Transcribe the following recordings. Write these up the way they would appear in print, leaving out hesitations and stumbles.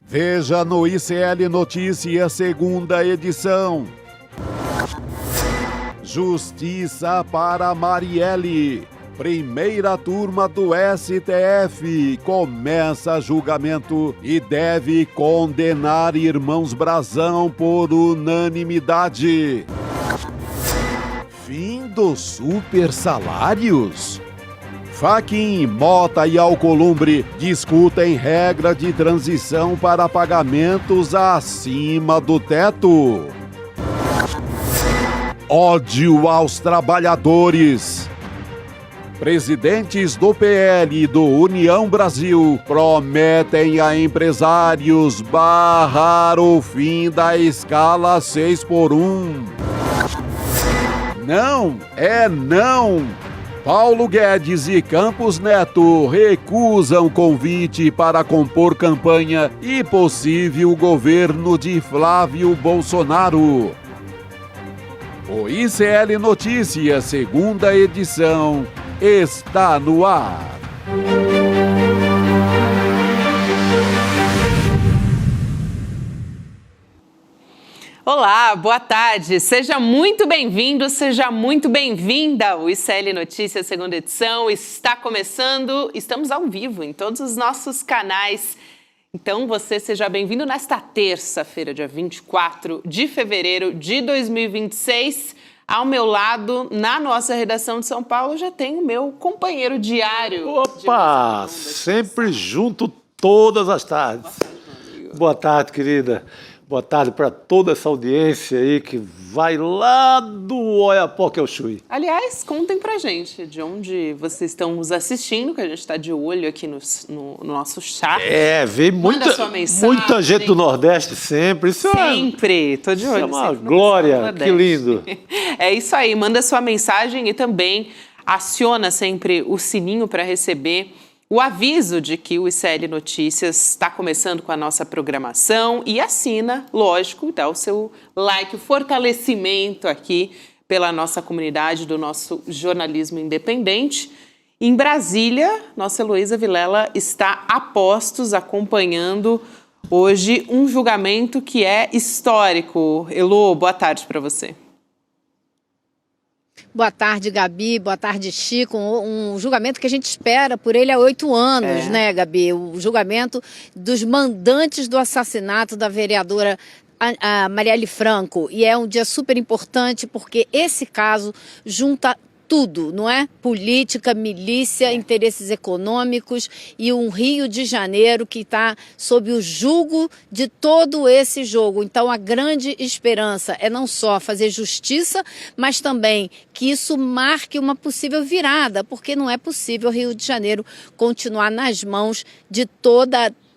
Veja no ICL Notícias, segunda edição. Justiça para Marielle. Primeira turma do STF começa julgamento e deve condenar irmãos Brazão por unanimidade. Fim dos super salários? Fachin, Mota e Alcolumbre discutem regra de transição para pagamentos acima do teto. Ódio aos trabalhadores. Presidentes do PL e do União Brasil prometem a empresários barrar o fim da escala 6x1. Não é não! Paulo Guedes e Campos Neto recusam convite para compor campanha e possível governo de Flávio Bolsonaro. O ICL Notícias, segunda edição, está no ar. Olá, boa tarde. Seja muito bem-vindo, seja muito bem-vinda. O ICL Notícias, segunda edição, está começando. Estamos ao vivo em todos os nossos canais. Então, você seja bem-vindo nesta terça-feira, dia 24 de fevereiro de 2026. Ao meu lado, na nossa redação de São Paulo, já tem o meu companheiro diário. Opa! Sempre junto todas as tardes. Boa tarde, querida. Boa tarde para toda essa audiência aí que vai lá do Oiapoque ao Chuí. Aliás, contem pra gente de onde vocês estão nos assistindo, que a gente está de olho aqui no nosso chat. Vem muita gente do Nordeste sempre. Sempre, tô de olho. Isso é uma glória, que lindo. É isso aí, manda sua mensagem e também aciona sempre o sininho para receber o aviso de que o ICL Notícias está começando com a nossa programação e assina, lógico, dá o seu like, o fortalecimento aqui pela nossa comunidade do nosso jornalismo independente. Em Brasília, nossa Heloísa Vilela está a postos acompanhando hoje um julgamento que é histórico. Elo, boa tarde para você. Boa tarde, Gabi. Boa tarde, Chico. Um julgamento que a gente espera por ele há 8 anos, né, Gabi? O julgamento dos mandantes do assassinato da vereadora a Marielle Franco. E é um dia super importante porque esse caso junta tudo, não é? Política, milícia, interesses econômicos e um Rio de Janeiro que está sob o jugo de todo esse jogo. Então, a grande esperança é não só fazer justiça, mas também que isso marque uma possível virada, porque não é possível o Rio de Janeiro continuar nas mãos de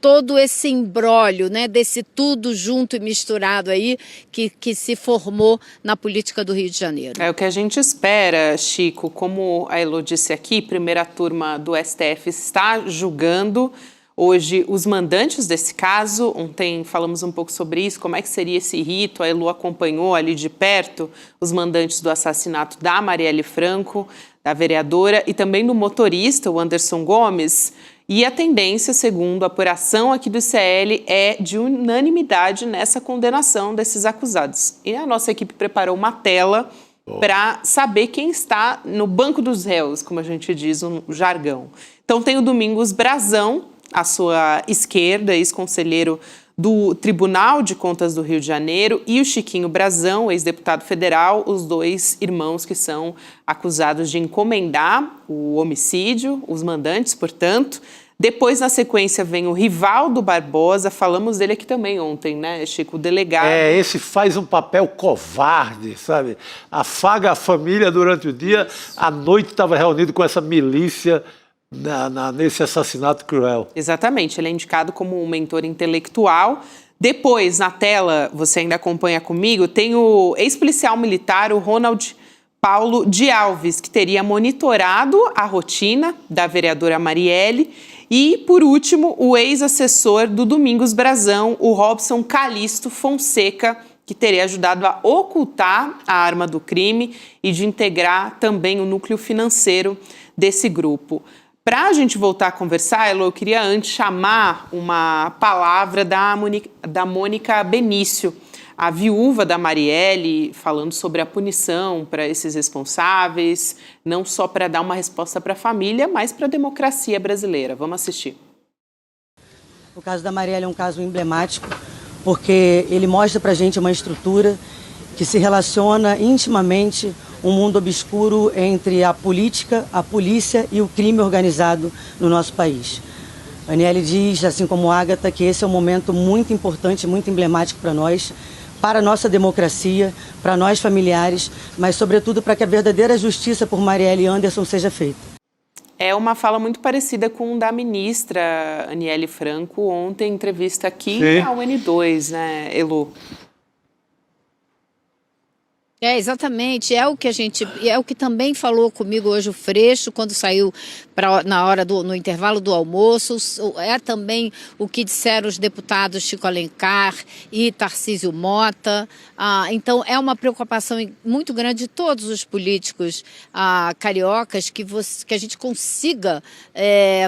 todo esse imbróglio, né, desse tudo junto e misturado aí que se formou na política do Rio de Janeiro. É o que a gente espera, Chico. Como a Elo disse aqui, primeira turma do STF está julgando hoje os mandantes desse caso. Ontem falamos um pouco sobre isso, como é que seria esse rito. A Elo acompanhou ali de perto os mandantes do assassinato da Marielle Franco, da vereadora, e também do motorista, o Anderson Gomes. E a tendência, segundo a apuração aqui do ICL, é de unanimidade nessa condenação desses acusados. E a nossa equipe preparou uma tela para saber quem está no banco dos réus, como a gente diz no jargão. Então tem o Domingos Brazão, à sua esquerda, ex-conselheiro do Tribunal de Contas do Rio de Janeiro, e o Chiquinho Brazão, ex-deputado federal, os dois irmãos que são acusados de encomendar o homicídio, os mandantes, portanto. Depois, na sequência, vem o Rivaldo Barbosa, falamos dele aqui também ontem, né, Chico, o delegado. Esse faz um papel covarde, sabe? Afaga a família durante o dia, à noite estava reunido com essa milícia nesse assassinato cruel. Exatamente, ele é indicado como um mentor intelectual. Depois, na tela, você ainda acompanha comigo, tem o ex-policial militar, o Ronald Paulo de Alves, que teria monitorado a rotina da vereadora Marielle. E, por último, o ex-assessor do Domingos Brazão, o Robson Calixto Fonseca, que teria ajudado a ocultar a arma do crime e de integrar também o núcleo financeiro desse grupo. Para a gente voltar a conversar, Elo, eu queria antes chamar uma palavra da Mônica Benício, a viúva da Marielle, falando sobre a punição para esses responsáveis, não só para dar uma resposta para a família, mas para a democracia brasileira. Vamos assistir. O caso da Marielle é um caso emblemático, porque ele mostra para a gente uma estrutura que se relaciona intimamente um mundo obscuro entre a política, a polícia e o crime organizado no nosso país. A Aniele diz, assim como a Agatha, que esse é um momento muito importante, muito emblemático para nós, para a nossa democracia, para nós familiares, mas sobretudo para que a verdadeira justiça por Marielle Anderson seja feita. É uma fala muito parecida com a da ministra Aniele Franco ontem, em entrevista aqui na UN2, né, Elo? Exatamente, é o que também falou comigo hoje o Freixo, quando saiu no intervalo do almoço, é também o que disseram os deputados Chico Alencar e Tarcísio Mota. Então é uma preocupação muito grande de todos os políticos cariocas que a gente consiga,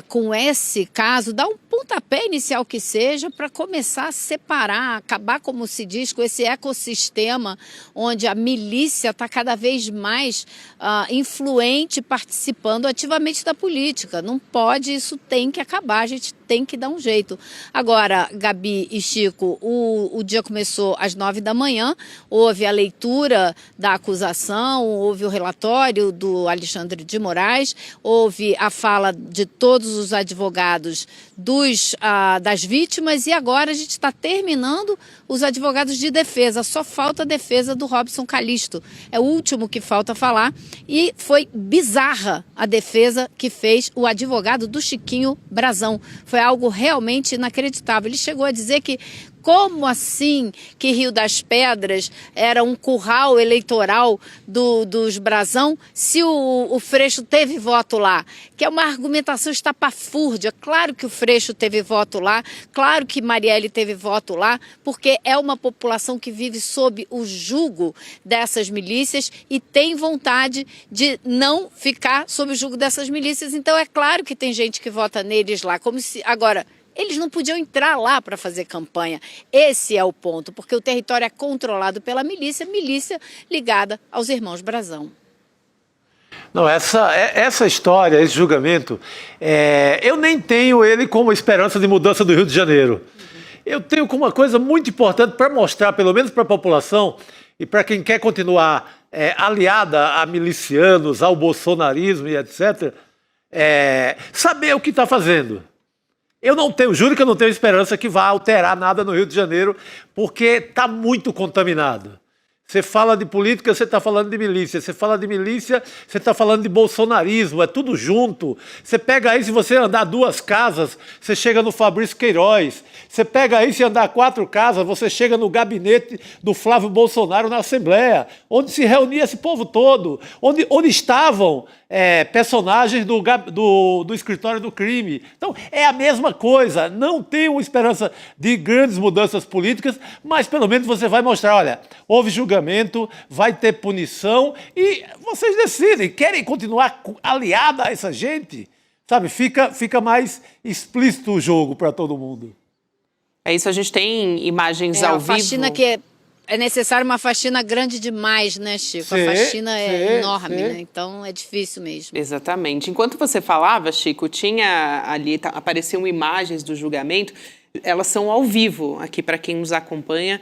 com esse caso, dar um pontapé inicial que seja para começar a separar, acabar, como se diz, com esse ecossistema onde a milícia está cada vez mais influente, participando ativamente da política. Não pode, isso tem que acabar, a gente tem que dar um jeito. Agora, Gabi e Chico, o dia começou às 9 da manhã, houve a leitura da acusação, houve o relatório do Alexandre de Moraes, houve a fala de todos os advogados das vítimas e agora a gente está terminando os advogados de defesa. Só falta a defesa do Robson Calixto. É o último que falta falar e foi bizarra a defesa que fez o advogado do Chiquinho Brazão. Foi algo realmente inacreditável. Ele chegou a dizer que como assim que Rio das Pedras era um curral eleitoral dos Brazão se o Freixo teve voto lá? Que é uma argumentação estapafúrdia. Claro que o Freixo teve voto lá, claro que Marielle teve voto lá, porque é uma população que vive sob o jugo dessas milícias e tem vontade de não ficar sob o jugo dessas milícias. Então é claro que tem gente que vota neles lá, como se... Agora, eles não podiam entrar lá para fazer campanha. Esse é o ponto, porque o território é controlado pela milícia ligada aos irmãos Brazão. Não, essa história, esse julgamento, eu nem tenho ele como esperança de mudança do Rio de Janeiro. Eu tenho como uma coisa muito importante para mostrar, pelo menos para a população e para quem quer continuar aliada a milicianos, ao bolsonarismo e etc., saber o que está fazendo. Juro que eu não tenho esperança que vá alterar nada no Rio de Janeiro, porque está muito contaminado. Você fala de política, você está falando de milícia. Você fala de milícia, você está falando de bolsonarismo. É tudo junto. Você pega aí, se você andar 2 casas, você chega no Fabrício Queiroz. Você pega aí, se andar 4 casas, você chega no gabinete do Flávio Bolsonaro na Assembleia, onde se reunia esse povo todo, onde estavam personagens do escritório do crime. Então, é a mesma coisa. Não tenho esperança de grandes mudanças políticas, mas pelo menos você vai mostrar, olha, houve julgamento, vai ter punição e vocês decidem. Querem continuar aliada a essa gente? Sabe, fica mais explícito o jogo para todo mundo. É isso, a gente tem imagens ao vivo. Faxina que é necessário uma faxina grande demais, né, Chico? A faxina é enorme, né? Então é difícil mesmo. Exatamente. Enquanto você falava, Chico, tinha ali, apareciam imagens do julgamento, elas são ao vivo aqui para quem nos acompanha.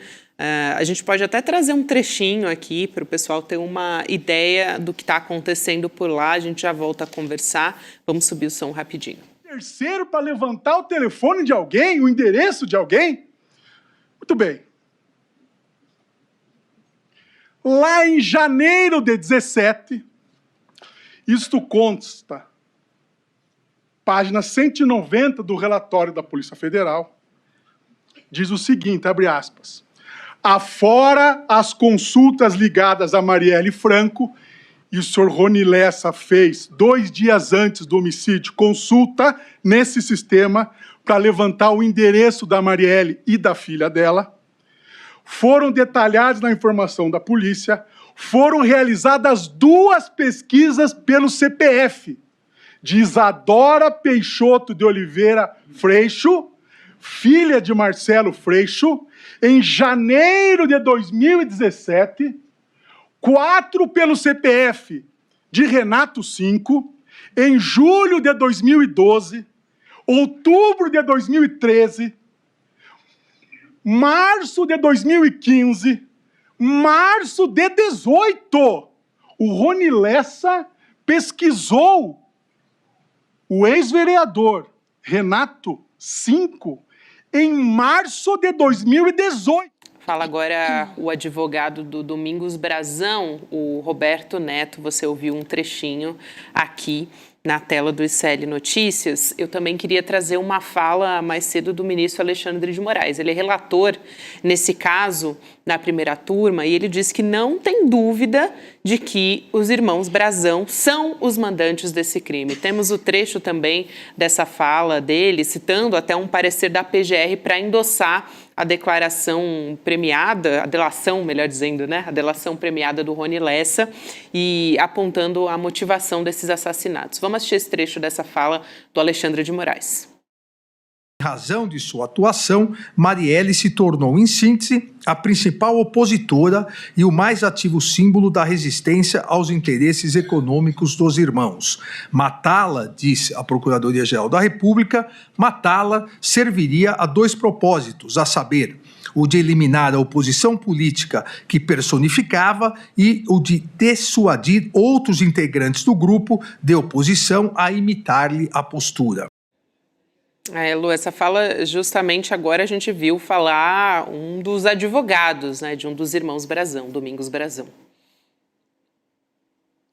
A gente pode até trazer um trechinho aqui para o pessoal ter uma ideia do que está acontecendo por lá. A gente já volta a conversar. Vamos subir o som rapidinho. Terceiro para levantar o telefone de alguém, o endereço de alguém? Muito bem. Lá em janeiro de 17, isto consta, página 190 do relatório da Polícia Federal, diz o seguinte, abre aspas, afora as consultas ligadas a Marielle Franco, e o senhor Rony Lessa fez 2 dias antes do homicídio consulta nesse sistema para levantar o endereço da Marielle e da filha dela, foram detalhados na informação da polícia, foram realizadas 2 pesquisas pelo CPF, de Isadora Peixoto de Oliveira Freixo, filha de Marcelo Freixo, em janeiro de 2017, 4 pelo CPF de Renato 5, em julho de 2012, outubro de 2013, março de 2015, março de 2018. O Rony Lessa pesquisou o ex-vereador Renato 5 em março de 2018. Fala agora o advogado do Domingos Brazão, o Roberto Neto. Você ouviu um trechinho aqui na tela do ICL Notícias. Eu também queria trazer uma fala mais cedo do ministro Alexandre de Moraes. Ele é relator nesse caso na primeira turma e ele disse que não tem dúvida de que os irmãos Brazão são os mandantes desse crime. Temos o trecho também dessa fala dele, citando até um parecer da PGR para endossar a declaração premiada, a delação, melhor dizendo, né? A delação premiada do Rony Lessa e apontando a motivação desses assassinatos. Vamos assistir esse trecho dessa fala do Alexandre de Moraes. Em razão de sua atuação, Marielle se tornou, em síntese, a principal opositora e o mais ativo símbolo da resistência aos interesses econômicos dos irmãos. Matá-la, disse a Procuradoria-Geral da República, matá-la serviria a dois propósitos, a saber, o de eliminar a oposição política que personificava e o de dissuadir outros integrantes do grupo de oposição a imitar-lhe a postura. Lu, essa fala, justamente agora a gente viu falar um dos advogados, né, de um dos irmãos Brazão, Domingos Brazão.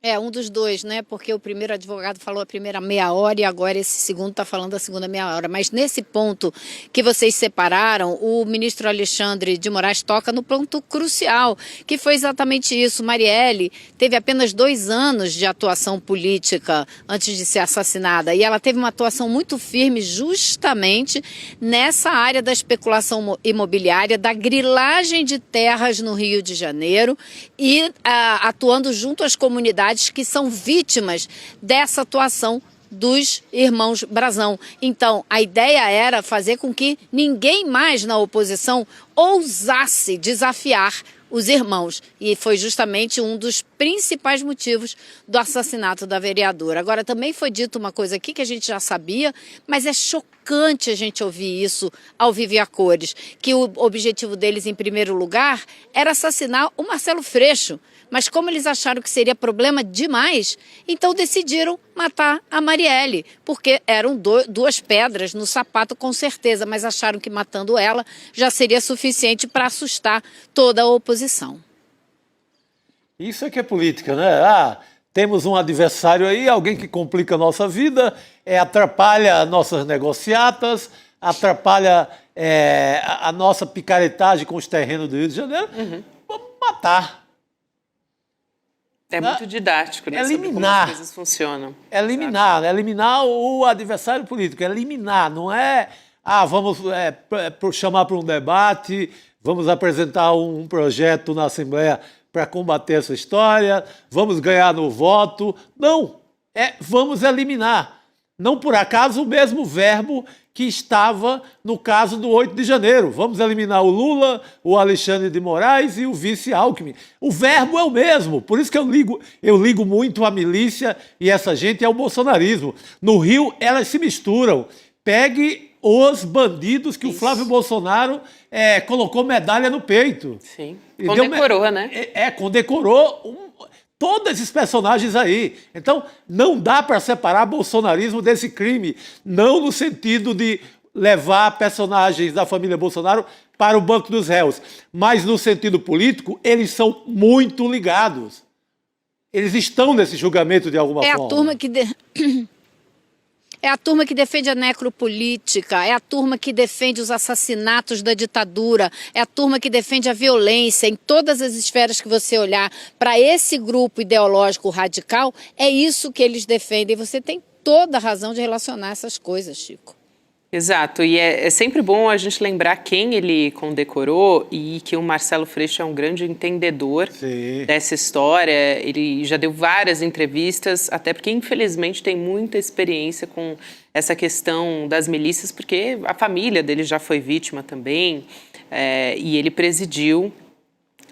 É, um dos dois, né? Porque o primeiro advogado falou a primeira meia hora e agora esse segundo está falando a segunda meia hora. Mas nesse ponto que vocês separaram, o ministro Alexandre de Moraes toca no ponto crucial, que foi exatamente isso. Marielle teve apenas 2 anos de atuação política antes de ser assassinada e ela teve uma atuação muito firme justamente nessa área da especulação imobiliária, da grilagem de terras no Rio de Janeiro e atuando junto às comunidades que são vítimas dessa atuação dos irmãos Brazão. Então, a ideia era fazer com que ninguém mais na oposição ousasse desafiar os irmãos. E foi justamente um dos principais motivos do assassinato da vereadora. Agora, também foi dito uma coisa aqui que a gente já sabia, mas é chocante a gente ouvir isso ao vivo e a cores, que o objetivo deles, em primeiro lugar, era assassinar o Marcelo Freixo. Mas como eles acharam que seria problema demais, então decidiram matar a Marielle, porque eram 2 pedras no sapato com certeza, mas acharam que matando ela já seria suficiente para assustar toda a oposição. Isso é que é política, né? Temos um adversário aí, alguém que complica a nossa vida, atrapalha nossas negociatas, atrapalha a nossa picaretagem com os terrenos do Rio de Janeiro. Vamos matar. É muito didático, né? Eliminar. Sobre como as coisas funcionam. Eliminar o adversário político, eliminar, não é, vamos chamar para um debate, vamos apresentar um projeto na Assembleia para combater essa história, vamos ganhar no voto. Não, vamos eliminar. Não por acaso o mesmo verbo que estava no caso do 8 de janeiro. Vamos eliminar o Lula, o Alexandre de Moraes e o vice Alckmin. O verbo é o mesmo, por isso que eu ligo muito a milícia e essa gente ao bolsonarismo. No Rio, elas se misturam. Pegue os bandidos que o Flávio Bolsonaro colocou medalha no peito. Sim, condecorou, né? Condecorou todos esses personagens aí. Então, não dá para separar bolsonarismo desse crime. Não no sentido de levar personagens da família Bolsonaro para o banco dos réus. Mas no sentido político, eles são muito ligados. Eles estão nesse julgamento de alguma forma. É a turma que defende a necropolítica, é a turma que defende os assassinatos da ditadura, é a turma que defende a violência em todas as esferas que você olhar. Para esse grupo ideológico radical, é isso que eles defendem. Você tem toda a razão de relacionar essas coisas, Chico. Exato, e é sempre bom a gente lembrar quem ele condecorou e que o Marcelo Freixo é um grande entendedor dessa história. Ele já deu várias entrevistas, até porque, infelizmente, tem muita experiência com essa questão das milícias, porque a família dele já foi vítima também, e ele presidiu,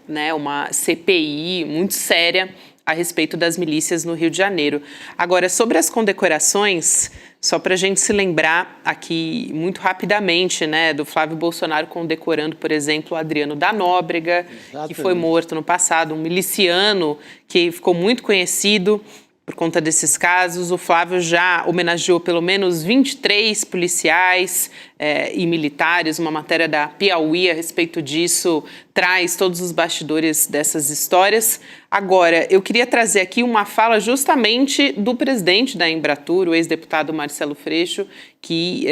né, uma CPI muito séria a respeito das milícias no Rio de Janeiro. Agora, sobre as condecorações, só para a gente se lembrar aqui muito rapidamente, né, do Flávio Bolsonaro condecorando, por exemplo, o Adriano da Nóbrega, que foi morto no passado, um miliciano que ficou muito conhecido por conta desses casos. O Flávio já homenageou pelo menos 23 policiais e militares. Uma matéria da Piauí a respeito disso traz todos os bastidores dessas histórias. Agora, eu queria trazer aqui uma fala justamente do presidente da Embratur, o ex-deputado Marcelo Freixo, que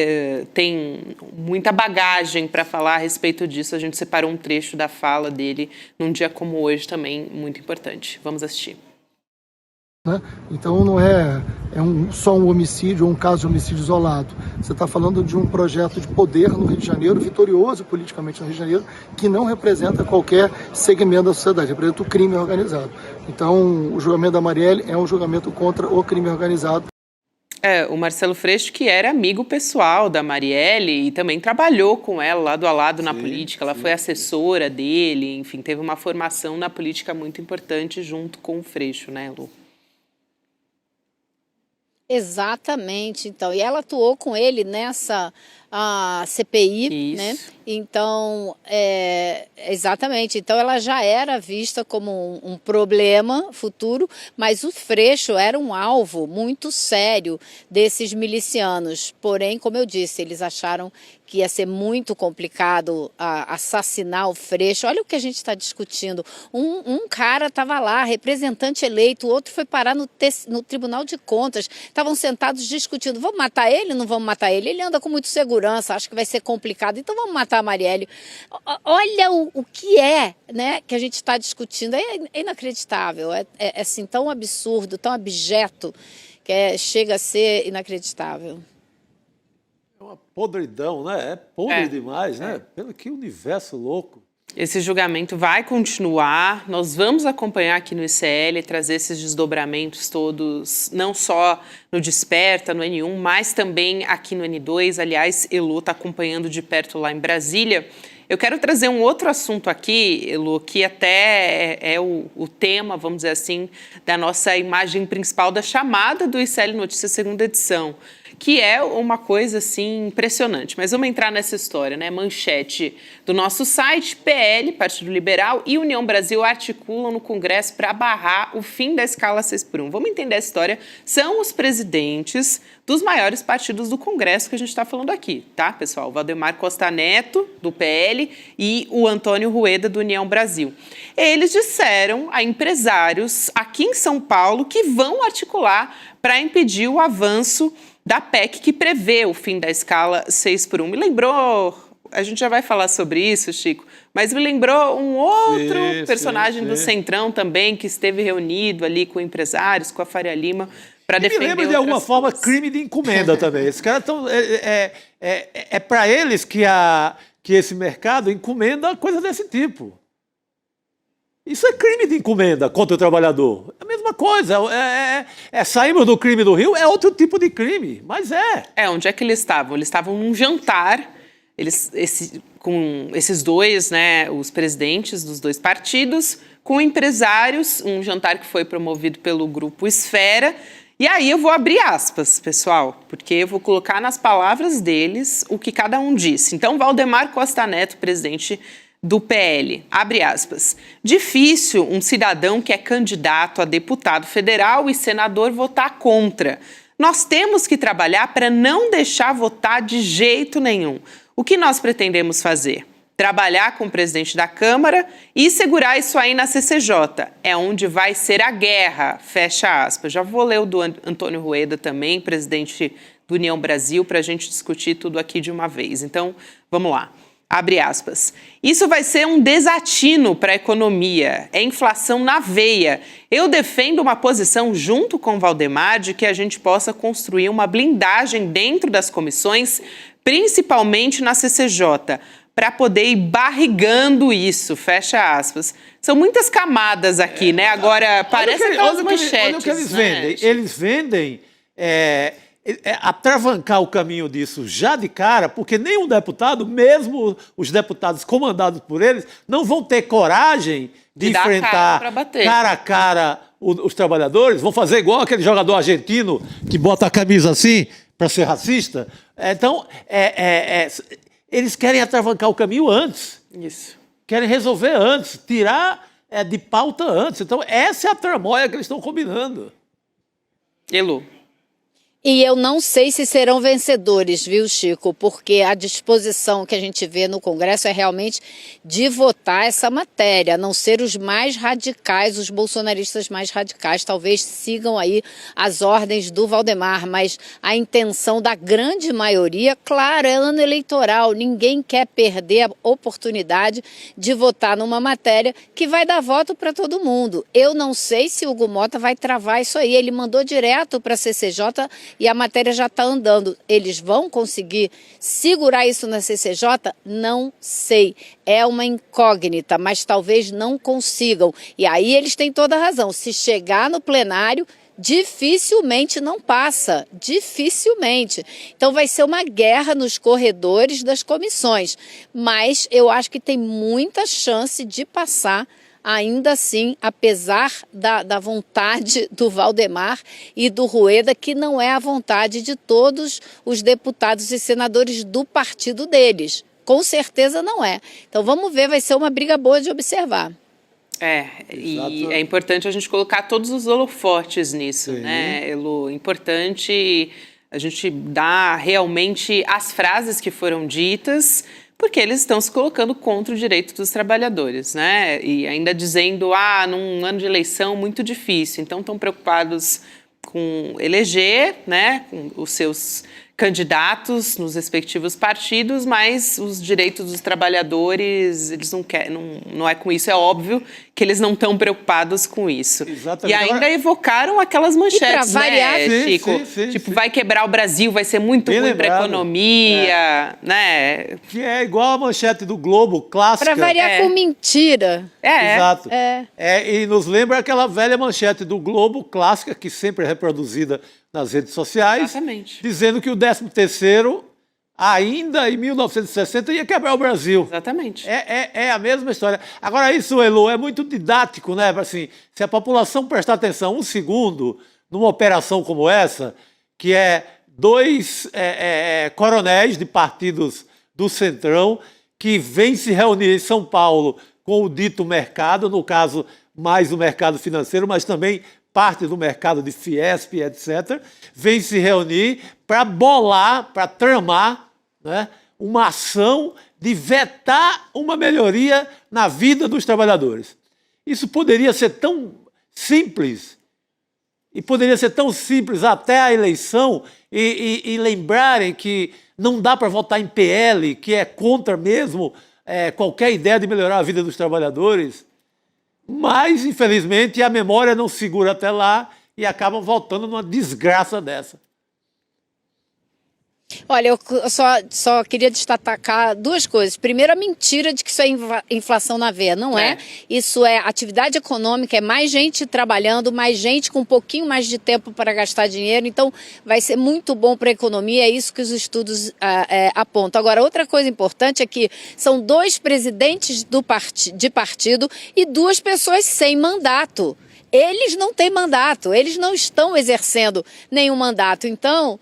tem muita bagagem para falar a respeito disso. A gente separou um trecho da fala dele num dia como hoje também, muito importante. Vamos assistir. Então não é só um homicídio ou um caso de homicídio isolado. Você está falando de um projeto de poder no Rio de Janeiro, vitorioso politicamente no Rio de Janeiro, que não representa qualquer segmento da sociedade, representa o crime organizado. Então o julgamento da Marielle é um julgamento contra o crime organizado. O Marcelo Freixo, que era amigo pessoal da Marielle e também trabalhou com ela lado a lado na política. Ela foi assessora dele, enfim, teve uma formação na política muito importante junto com o Freixo, né, Lu? Exatamente, então, e ela atuou com ele nessa CPI, né? Então, exatamente, então ela já era vista como um problema futuro, mas o Freixo era um alvo muito sério desses milicianos, porém, como eu disse, eles acharam que ia ser muito complicado assassinar o Freixo. Olha o que a gente está discutindo. Um cara estava lá, representante eleito, o outro foi parar no Tribunal de Contas. Estavam sentados discutindo, vamos matar ele ou não vamos matar ele? Ele anda com muita segurança, acho que vai ser complicado, então vamos matar a Marielle. Olha o que né, que a gente está discutindo. É inacreditável, é assim, tão absurdo, tão abjeto, que chega a ser inacreditável. É uma podridão, né? É podre demais, né? Pelo que universo louco. Esse julgamento vai continuar, nós vamos acompanhar aqui no ICL, trazer esses desdobramentos todos, não só no Desperta, no N1, mas também aqui no N2. Aliás, Elu está acompanhando de perto lá em Brasília. Eu quero trazer um outro assunto aqui, Elu, que até é o tema, vamos dizer assim, da nossa imagem principal da chamada do ICL Notícias segunda edição, que é uma coisa, assim, impressionante. Mas vamos entrar nessa história, né? Manchete do nosso site: PL, Partido Liberal e União Brasil articulam no Congresso para barrar o fim da escala 6x1. Vamos entender a história. São os presidentes dos maiores partidos do Congresso que a gente está falando aqui, tá, pessoal? O Valdemar Costa Neto, do PL, e o Antônio Rueda, do União Brasil. Eles disseram a empresários aqui em São Paulo que vão articular para impedir o avanço da PEC que prevê o fim da escala 6x1. Me lembrou, a gente já vai falar sobre isso, Chico, mas me lembrou um outro personagem do Centrão também, que esteve reunido ali com empresários, com a Faria Lima, para defender. Me lembra de alguma forma crime de encomenda também. Esses caras estão. É para eles que esse mercado encomenda coisa desse tipo. Isso é crime de encomenda contra o trabalhador. É a mesma coisa. Saímos do crime do Rio, é outro tipo de crime, mas onde é que eles estavam? Eles estavam num jantar, com esses dois, né, os presidentes dos dois partidos, com empresários, um jantar que foi promovido pelo Grupo Esfera. E aí eu vou abrir aspas, pessoal, porque eu vou colocar nas palavras deles o que cada um disse. Então, Valdemar Costa Neto, presidente do PL, abre aspas: difícil um cidadão que é candidato a deputado federal e senador votar contra. Nós temos que trabalhar para não deixar votar de jeito nenhum. O que nós pretendemos fazer? Trabalhar com o presidente da Câmara e segurar isso aí na CCJ. É onde vai ser a guerra, fecha aspas. Já vou ler o do Antônio Rueda também, presidente do União Brasil, para a gente discutir tudo aqui de uma vez. Então, vamos lá. Abre aspas. Isso vai ser um desatino para a economia. É inflação na veia. Eu defendo uma posição junto com o Valdemar de que a gente possa construir uma blindagem dentro das comissões principalmente na CCJ, para poder ir barrigando isso, fecha aspas. São muitas camadas aqui, né? Agora, parece aquelas manchetes. Olha o que eles vendem. Eles vendem atravancar o caminho disso já de cara, porque nenhum deputado, mesmo os deputados comandados por eles, não vão ter coragem de enfrentar cara a cara os trabalhadores, vão fazer igual aquele jogador argentino que bota a camisa assim para ser racista. Então, eles querem atravancar o caminho antes. Isso. Querem resolver antes, tirar de pauta antes. Então, essa é a tramóia que eles estão combinando. Elo. E eu não sei se serão vencedores, viu, Chico? Porque a disposição que a gente vê no Congresso é realmente de votar essa matéria, a não ser os mais radicais, os bolsonaristas mais radicais, talvez sigam aí as ordens do Valdemar, mas a intenção da grande maioria, claro, é ano eleitoral, ninguém quer perder a oportunidade de votar numa matéria que vai dar voto para todo mundo. Eu não sei se o Hugo Mota vai travar isso aí, ele mandou direto para a CCJ e a matéria já está andando. Eles vão conseguir segurar isso na CCJ? Não sei. É uma incógnita, mas talvez não consigam. E aí eles têm toda a razão. Se chegar no plenário, dificilmente não passa. Dificilmente. Então vai ser uma guerra nos corredores das comissões. Mas eu acho que tem muita chance de passar. Ainda assim, apesar da vontade do Valdemar e do Rueda, que não é a vontade de todos os deputados e senadores do partido deles. Com certeza não é. Então vamos ver, vai ser uma briga boa de observar. E é importante a gente colocar todos os holofotes nisso, né, Elo? Importante a gente dar realmente as frases que foram ditas, porque eles estão se colocando contra o direito dos trabalhadores, né? E ainda dizendo, num ano de eleição muito difícil. Então, estão preocupados com eleger, né, com os seus candidatos nos respectivos partidos, mas os direitos dos trabalhadores, eles não querem, não é com isso, é óbvio que eles não estão preocupados com isso. Exatamente. E ainda evocaram aquelas manchetes, variar, né, Chico? Sim. Vai quebrar o Brasil, vai ser muito ruim para a economia, né? Que é igual a manchete do Globo, clássica. Para variar com mentira. Exato. E nos lembra aquela velha manchete do Globo, clássica, que sempre é reproduzida nas redes sociais, exatamente, dizendo que o 13º, ainda em 1960, ia quebrar o Brasil. Exatamente. É a mesma história. Agora, isso, Elo, é muito didático, né? Assim, se a população prestar atenção um segundo numa operação como essa, que é dois coronéis de partidos do Centrão que vêm se reunir em São Paulo com o dito mercado, no caso, mais o mercado financeiro, mas também parte do mercado de Fiesp, etc., vem se reunir para bolar, para tramar, né, uma ação de vetar uma melhoria na vida dos trabalhadores. Isso poderia ser tão simples, e poderia ser tão simples até a eleição, e lembrarem que não dá para votar em PL, que é contra mesmo qualquer ideia de melhorar a vida dos trabalhadores. Mas, infelizmente, a memória não segura até lá e acabam voltando numa desgraça dessa. Olha, eu só queria destacar duas coisas. Primeiro, a mentira de que isso é inflação na veia. Não é. Isso é atividade econômica, é mais gente trabalhando, mais gente com um pouquinho mais de tempo para gastar dinheiro. Então, vai ser muito bom para a economia. É isso que os estudos apontam. Agora, outra coisa importante é que são 2 presidentes de partido e 2 pessoas sem mandato. Eles não têm mandato, eles não estão exercendo nenhum mandato. Então,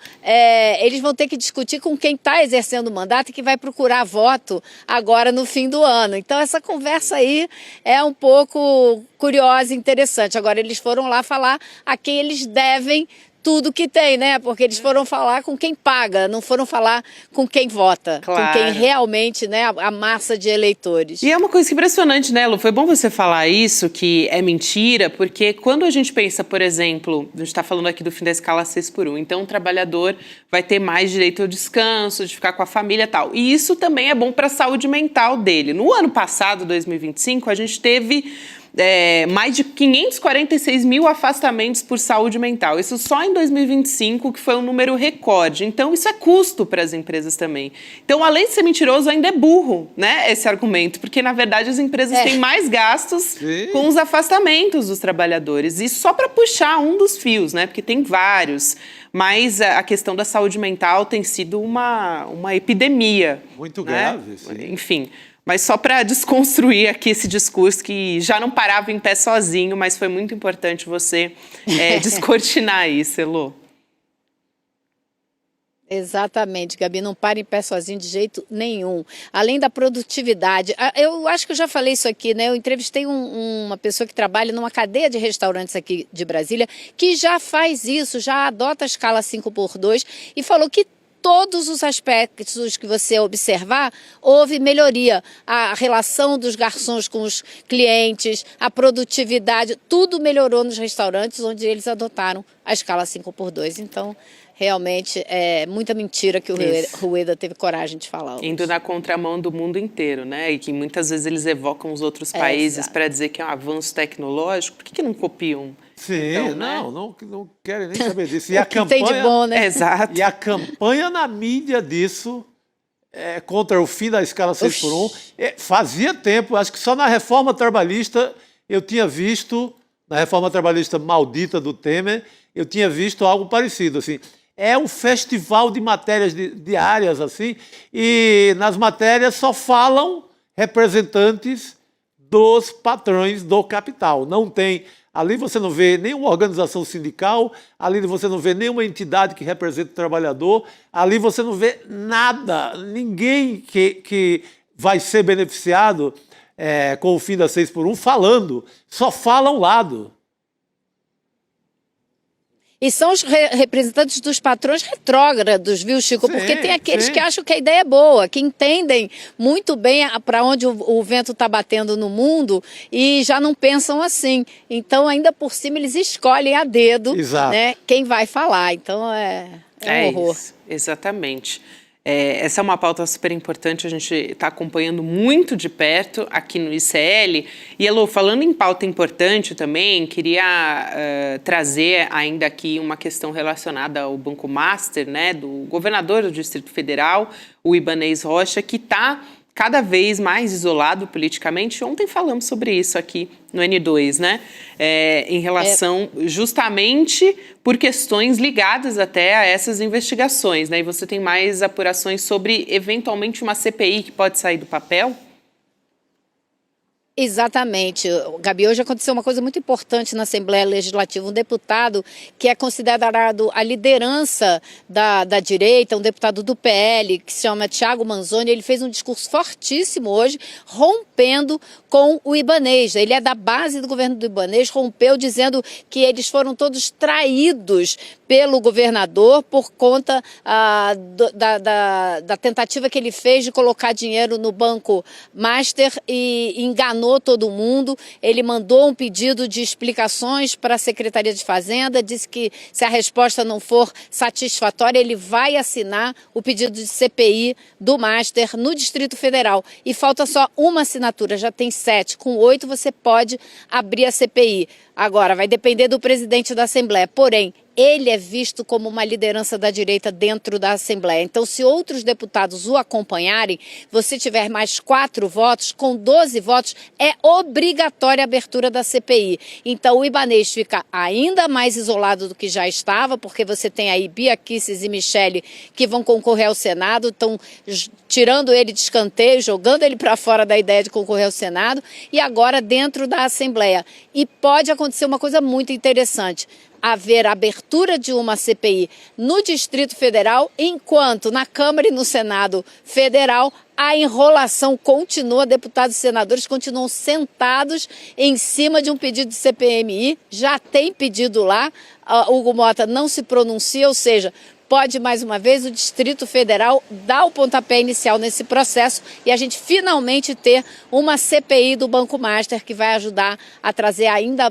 eles vão ter que discutir com quem está exercendo o mandato e que vai procurar voto agora no fim do ano. Então, essa conversa aí é um pouco curiosa e interessante. Agora, eles foram lá falar a quem eles devem tudo que tem, né? Porque eles foram falar com quem paga, não foram falar com quem vota, claro, com quem realmente, né, a massa de eleitores. E é uma coisa impressionante, né, Lu? Foi bom você falar isso, que é mentira, porque quando a gente pensa, por exemplo, a gente está falando aqui do fim da escala 6x1, então o trabalhador vai ter mais direito ao descanso, de ficar com a família e tal. E isso também é bom para a saúde mental dele. No ano passado, 2025, a gente teve mais de 546 mil afastamentos por saúde mental. Isso só em 2025, que foi um número recorde. Então, isso é custo para as empresas também. Então, além de ser mentiroso, ainda é burro, né, esse argumento, porque, na verdade, as empresas têm mais gastos com os afastamentos dos trabalhadores. Isso só para puxar um dos fios, né, porque tem vários. Mas a questão da saúde mental tem sido uma epidemia. Muito né? grave, sim. Enfim, mas só para desconstruir aqui esse discurso que já não parava em pé sozinho, mas foi muito importante você descortinar isso, Elô. Exatamente, Gabi, não para em pé sozinho de jeito nenhum. Além da produtividade, eu acho que eu já falei isso aqui, né? Eu entrevistei uma pessoa que trabalha numa cadeia de restaurantes aqui de Brasília, que já faz isso, já adota a escala 5x2 e falou que todos os aspectos que você observar, houve melhoria. A relação dos garçons com os clientes, a produtividade, tudo melhorou nos restaurantes onde eles adotaram a escala 5x2. Então, realmente, é muita mentira que o Rueda teve coragem de falar hoje. Indo na contramão do mundo inteiro, né? E que muitas vezes eles evocam os outros países para dizer que é um avanço tecnológico. Por que não copiam? Sim, então, não querem nem saber disso. E a campanha, tem de bom, né? Exato. E a campanha na mídia disso, contra o fim da escala 6x1, fazia tempo, acho que só na reforma trabalhista eu tinha visto, na reforma trabalhista maldita do Temer, eu tinha visto algo parecido, assim. É um festival de matérias diárias, assim, e nas matérias só falam representantes dos patrões do capital. Não tem... Ali você não vê nenhuma organização sindical, ali você não vê nenhuma entidade que represente o trabalhador, ali você não vê nada, ninguém que vai ser beneficiado com o fim da 6x1 falando, só fala um lado. E são os representantes dos patrões retrógrados, viu, Chico? Sim, porque tem aqueles que acham que a ideia é boa, que entendem muito bem para onde o vento está batendo no mundo e já não pensam assim. Então, ainda por cima, eles escolhem a dedo, né, quem vai falar. Então, é um horror. Isso, exatamente. Essa é uma pauta super importante, a gente está acompanhando muito de perto aqui no ICL. E, Elô, falando em pauta importante também, queria trazer ainda aqui uma questão relacionada ao Banco Master, né, do governador do Distrito Federal, o Ibanez Rocha, que está cada vez mais isolado politicamente. Ontem falamos sobre isso aqui no N2, né? Em relação justamente por questões ligadas até a essas investigações, né? E você tem mais apurações sobre, eventualmente, uma CPI que pode sair do papel? Exatamente. Gabi, hoje aconteceu uma coisa muito importante na Assembleia Legislativa. Um deputado que é considerado a liderança da direita, um deputado do PL, que se chama Thiago Manzoni, ele fez um discurso fortíssimo hoje, rompendo com o Ibanez. Ele é da base do governo do Ibanez, rompeu dizendo que eles foram todos traídos pelo governador por conta da tentativa que ele fez de colocar dinheiro no Banco Master e enganou todo mundo. Ele mandou um pedido de explicações para a Secretaria de Fazenda, disse que se a resposta não for satisfatória, ele vai assinar o pedido de CPI do Master no Distrito Federal. E falta só uma assinatura, já tem 7. Com 8 você pode abrir a CPI. Agora, vai depender do presidente da Assembleia. Porém, ele é visto como uma liderança da direita dentro da Assembleia. Então, se outros deputados o acompanharem, você tiver mais 4 votos, com 12 votos, é obrigatória a abertura da CPI. Então, o Ibanez fica ainda mais isolado do que já estava, porque você tem aí Bia Kicis e Michele que vão concorrer ao Senado, estão tirando ele de escanteio, jogando ele para fora da ideia de concorrer ao Senado, e agora dentro da Assembleia. E pode acontecer uma coisa muito interessante: haver abertura de uma CPI no Distrito Federal, enquanto na Câmara e no Senado Federal a enrolação continua, deputados e senadores continuam sentados em cima de um pedido de CPMI, já tem pedido lá, Hugo Mota não se pronuncia, ou seja, pode mais uma vez o Distrito Federal dar o pontapé inicial nesse processo e a gente finalmente ter uma CPI do Banco Master que vai ajudar a trazer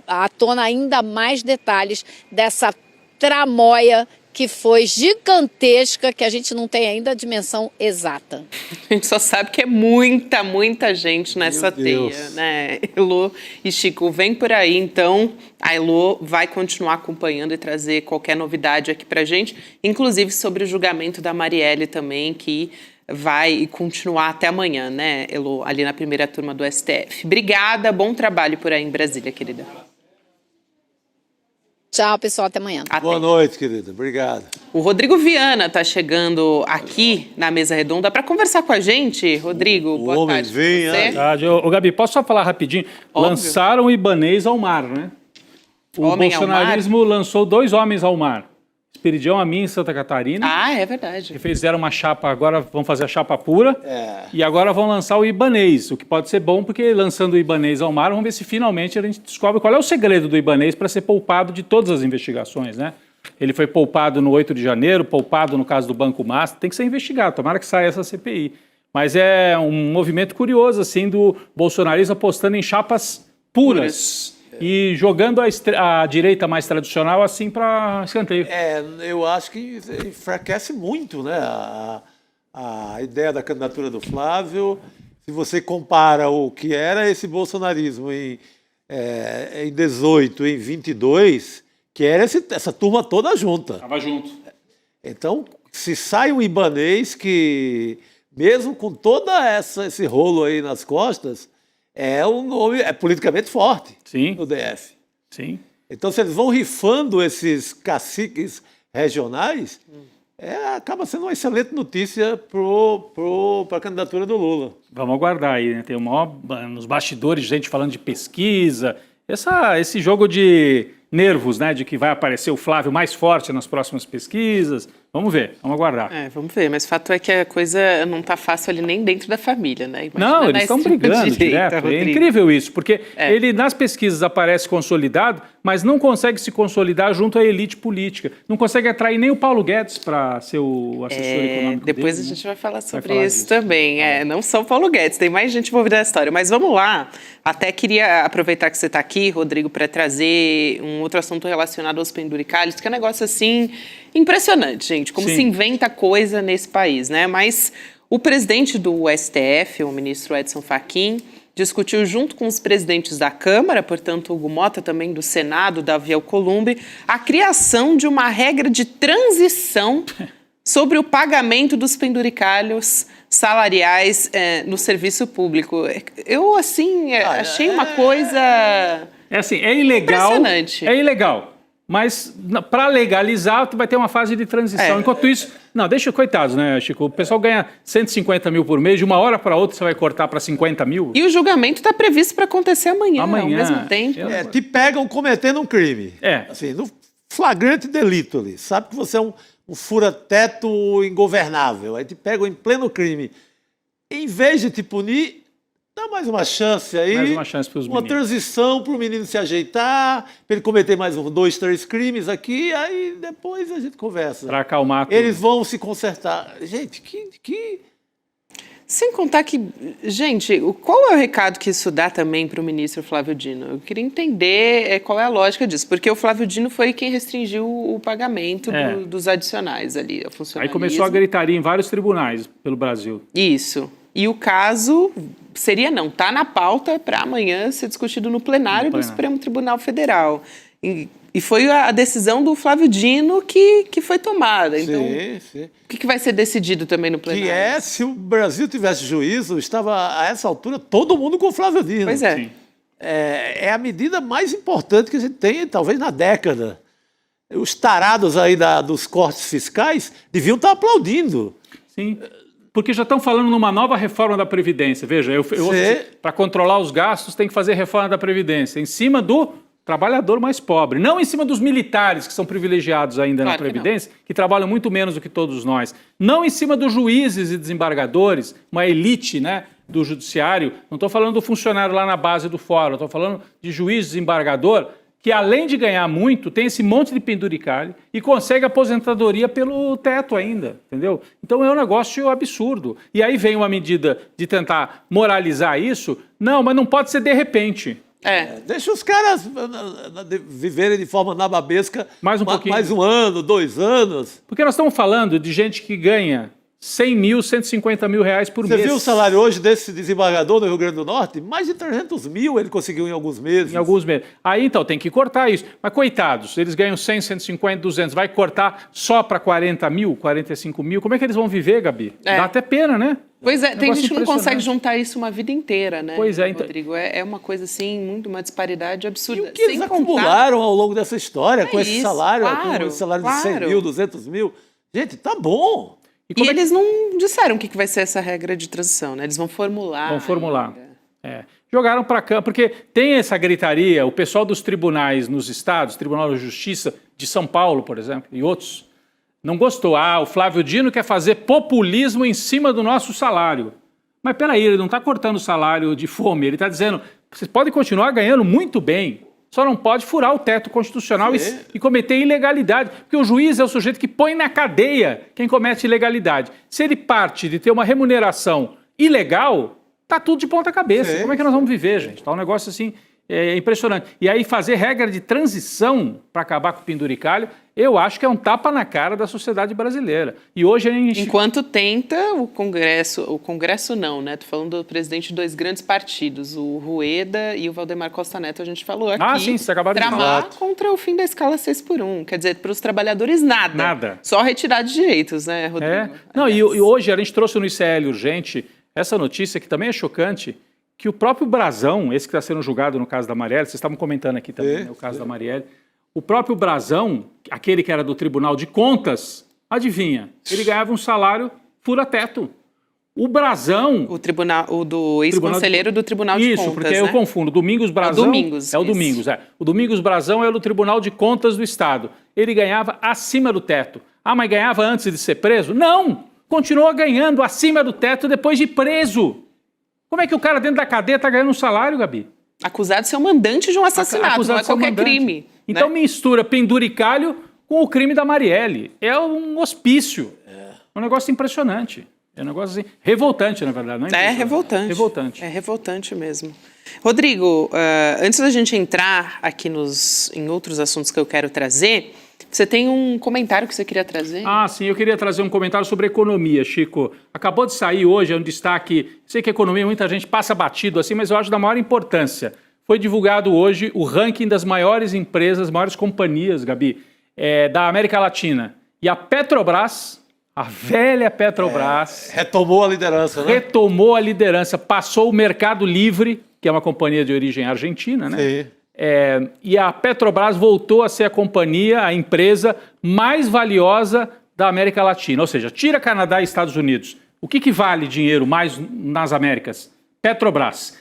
à tona ainda mais detalhes dessa tramóia que foi gigantesca, que a gente não tem ainda a dimensão exata. A gente só sabe que é muita gente nessa teia, né? Elô e Chico, vem por aí, então a Elô vai continuar acompanhando e trazer qualquer novidade aqui pra gente, inclusive sobre o julgamento da Marielle também, que vai continuar até amanhã, né, Elô, ali na primeira turma do STF. Obrigada, bom trabalho por aí em Brasília, querida. Tchau, pessoal, até amanhã. Boa noite, querida. Obrigado. O Rodrigo Viana está chegando aqui na mesa redonda para conversar com a gente. Rodrigo, boa tarde. Boa tarde. Ô, Gabi, posso só falar rapidinho? Óbvio. Lançaram o Ibanez ao mar, né? O Homem bolsonarismo lançou 2 homens ao mar. Esperidião Amin em Santa Catarina. Ah, é verdade. Que fizeram uma chapa, agora vão fazer a chapa pura. E agora vão lançar o Ibanez, o que pode ser bom, porque lançando o Ibanez ao mar, vamos ver se finalmente a gente descobre qual é o segredo do Ibanez para ser poupado de todas as investigações, né? Ele foi poupado no 8 de janeiro, poupado no caso do Banco Master, tem que ser investigado, tomara que saia essa CPI. Mas é um movimento curioso, assim, do bolsonarismo apostando em chapas puras. E jogando a direita mais tradicional assim para escanteio. Eu acho que enfraquece muito, né, a ideia da candidatura do Flávio. Se você compara o que era esse bolsonarismo em 18, em 22, que era essa turma toda junta. Estava junto. Então, se sai um Ibanez que, mesmo com todo esse rolo aí nas costas, é um nome politicamente forte. Sim. No DF. Sim. Então, se eles vão rifando esses caciques regionais, acaba sendo uma excelente notícia para a candidatura do Lula. Vamos aguardar aí, né? Tem nos bastidores gente falando de pesquisa, esse jogo de nervos, né? De que vai aparecer o Flávio mais forte nas próximas pesquisas. Vamos ver, vamos aguardar. Vamos ver, mas o fato é que a coisa não está fácil ali nem dentro da família, né? Imagina não, eles estão brigando direto. É incrível isso, porque ele nas pesquisas aparece consolidado, mas não consegue se consolidar junto à elite política. Não consegue atrair nem o Paulo Guedes para ser o assessor econômico depois dele, a gente vai falar sobre isso também. Não só o Paulo Guedes, tem mais gente envolvida na história. Mas vamos lá. Até queria aproveitar que você está aqui, Rodrigo, para trazer um outro assunto relacionado aos penduricalhos, que é um negócio assim impressionante, gente, como se inventa coisa nesse país, né? Mas o presidente do STF, o ministro Edson Fachin, discutiu junto com os presidentes da Câmara, portanto, Hugo Mota, também do Senado, Davi Alcolumbre, a criação de uma regra de transição sobre o pagamento dos penduricalhos salariais no serviço público. Eu, assim, achei uma coisa... é ilegal. Impressionante. É ilegal. Mas para legalizar, tu vai ter uma fase de transição. Enquanto isso... Não, deixa, coitados, né, Chico? O pessoal ganha 150 mil por mês, de uma hora para outra você vai cortar para 50 mil. E o julgamento está previsto para acontecer amanhã, ao mesmo tempo. Te pegam cometendo um crime. Assim, no flagrante delito ali. Sabe que você é um fura-teto ingovernável. Aí te pegam em pleno crime. Em vez de te punir... Dá mais uma chance aí, mais uma chance para os meninos. Uma transição para o menino se ajeitar, para ele cometer mais 2, 3 crimes aqui, aí depois a gente conversa. Para acalmar tudo. Eles vão se consertar. Gente, que... Sem contar que, gente, qual é o recado que isso dá também para o ministro Flávio Dino? Eu queria entender qual é a lógica disso, porque o Flávio Dino foi quem restringiu o pagamento dos adicionais ali, a funcionalismo. Aí começou a gritaria em vários tribunais pelo Brasil. Isso. E o caso está na pauta para amanhã ser discutido no plenário do Supremo Tribunal Federal. E foi a decisão do Flávio Dino que foi tomada. Então, sim. O que vai ser decidido também no plenário? Se o Brasil tivesse juízo, estava a essa altura todo mundo com o Flávio Dino. Pois é. Sim. É a medida mais importante que a gente tem, talvez, na década. Os tarados aí dos cortes fiscais deviam estar aplaudindo. Sim. Porque já estão falando numa nova reforma da Previdência. Veja, para controlar os gastos tem que fazer reforma da Previdência em cima do trabalhador mais pobre, não em cima dos militares que são privilegiados ainda na Previdência, que trabalham muito menos do que todos nós. Não em cima dos juízes e desembargadores, uma elite, né, do judiciário. Não estou falando do funcionário lá na base do fórum, estou falando de juiz, desembargador, que além de ganhar muito, tem esse monte de penduricalho e consegue aposentadoria pelo teto ainda, entendeu? Então é um negócio absurdo. E aí vem uma medida de tentar moralizar isso. Não, mas não pode ser de repente. Deixa os caras viverem de forma nababesca mais um pouquinho. Mais um ano, 2 anos. Porque nós estamos falando de gente que ganha 100 mil, 150 mil reais por mês. Você viu o salário hoje desse desembargador no Rio Grande do Norte? Mais de 300 mil ele conseguiu em alguns meses. Em alguns meses. Aí, então, tem que cortar isso. Mas, coitados, eles ganham 100, 150, 200. Vai cortar só para 40 mil, 45 mil? Como é que eles vão viver, Gabi? Dá até pena, né? Pois é, tem gente que não consegue juntar isso uma vida inteira, né? Pois é, então... Rodrigo, é uma coisa assim, uma disparidade absurda. E o que eles acumularam ao longo dessa história com esse salário, claro, com esse salário de 100 mil, 200 mil? Gente, tá bom. E eles não disseram o que vai ser essa regra de transição, né? Eles vão formular. Vão formular. Jogaram para cá, porque tem essa gritaria, o pessoal dos tribunais nos estados, Tribunal de Justiça de São Paulo, por exemplo, e outros, não gostou. O Flávio Dino quer fazer populismo em cima do nosso salário. Mas peraí, ele não está cortando o salário de fome, ele está dizendo, vocês podem continuar ganhando muito bem, só não pode furar o teto constitucional e cometer ilegalidade. Porque o juiz é o sujeito que põe na cadeia quem comete ilegalidade. Se ele parte de ter uma remuneração ilegal, tá tudo de ponta cabeça. Como é que nós vamos viver, gente? Tá um negócio assim impressionante. E aí fazer regra de transição para acabar com o penduricalho, eu acho que é um tapa na cara da sociedade brasileira. E hoje a gente... Enquanto tenta o Congresso não, né? Tô falando do presidente de 2 grandes partidos, o Rueda e o Valdemar Costa Neto, a gente falou aqui. Sim, você acabou de falar. Tramar contra o fim da escala 6x1. Quer dizer, para os trabalhadores nada. Só retirar de direitos, né, Rodrigo? Não, e hoje a gente trouxe no ICL Urgente essa notícia que também é chocante, que o próprio Brazão, esse que está sendo julgado no caso da Marielle, vocês estavam comentando aqui também, né, o caso da Marielle, o próprio Brazão, aquele que era do Tribunal de Contas, adivinha, ele ganhava um salário fura-teto. O Brazão... O do ex-conselheiro do Tribunal de Contas, Isso, porque eu confundo. Domingos Brazão... É o Domingos. O Domingos Brazão é do Tribunal de Contas do Estado. Ele ganhava acima do teto. Mas ganhava antes de ser preso? Não! Continuou ganhando acima do teto depois de preso. Como é que o cara dentro da cadeia está ganhando um salário, Gabi? Acusado de ser um mandante de um assassinato, não é qualquer crime. Então mistura penduricalho com o crime da Marielle. É um hospício. É um negócio impressionante. É um negócio assim, revoltante, na verdade. Não é revoltante. Revoltante. É revoltante mesmo. Rodrigo, antes da gente entrar aqui em outros assuntos que eu quero trazer, você tem um comentário que você queria trazer? Sim, eu queria trazer um comentário sobre economia, Chico. Acabou de sair hoje, é um destaque, sei que economia muita gente passa batido assim, mas eu acho da maior importância. Foi divulgado hoje o ranking das maiores empresas, maiores companhias, Gabi, da América Latina. E a Petrobras, a velha Petrobras... retomou a liderança, né? Retomou a liderança, passou o Mercado Livre, que é uma companhia de origem argentina, né? Sim. E a Petrobras voltou a ser a empresa mais valiosa da América Latina. Ou seja, tira Canadá e Estados Unidos. O que vale dinheiro mais nas Américas? Petrobras.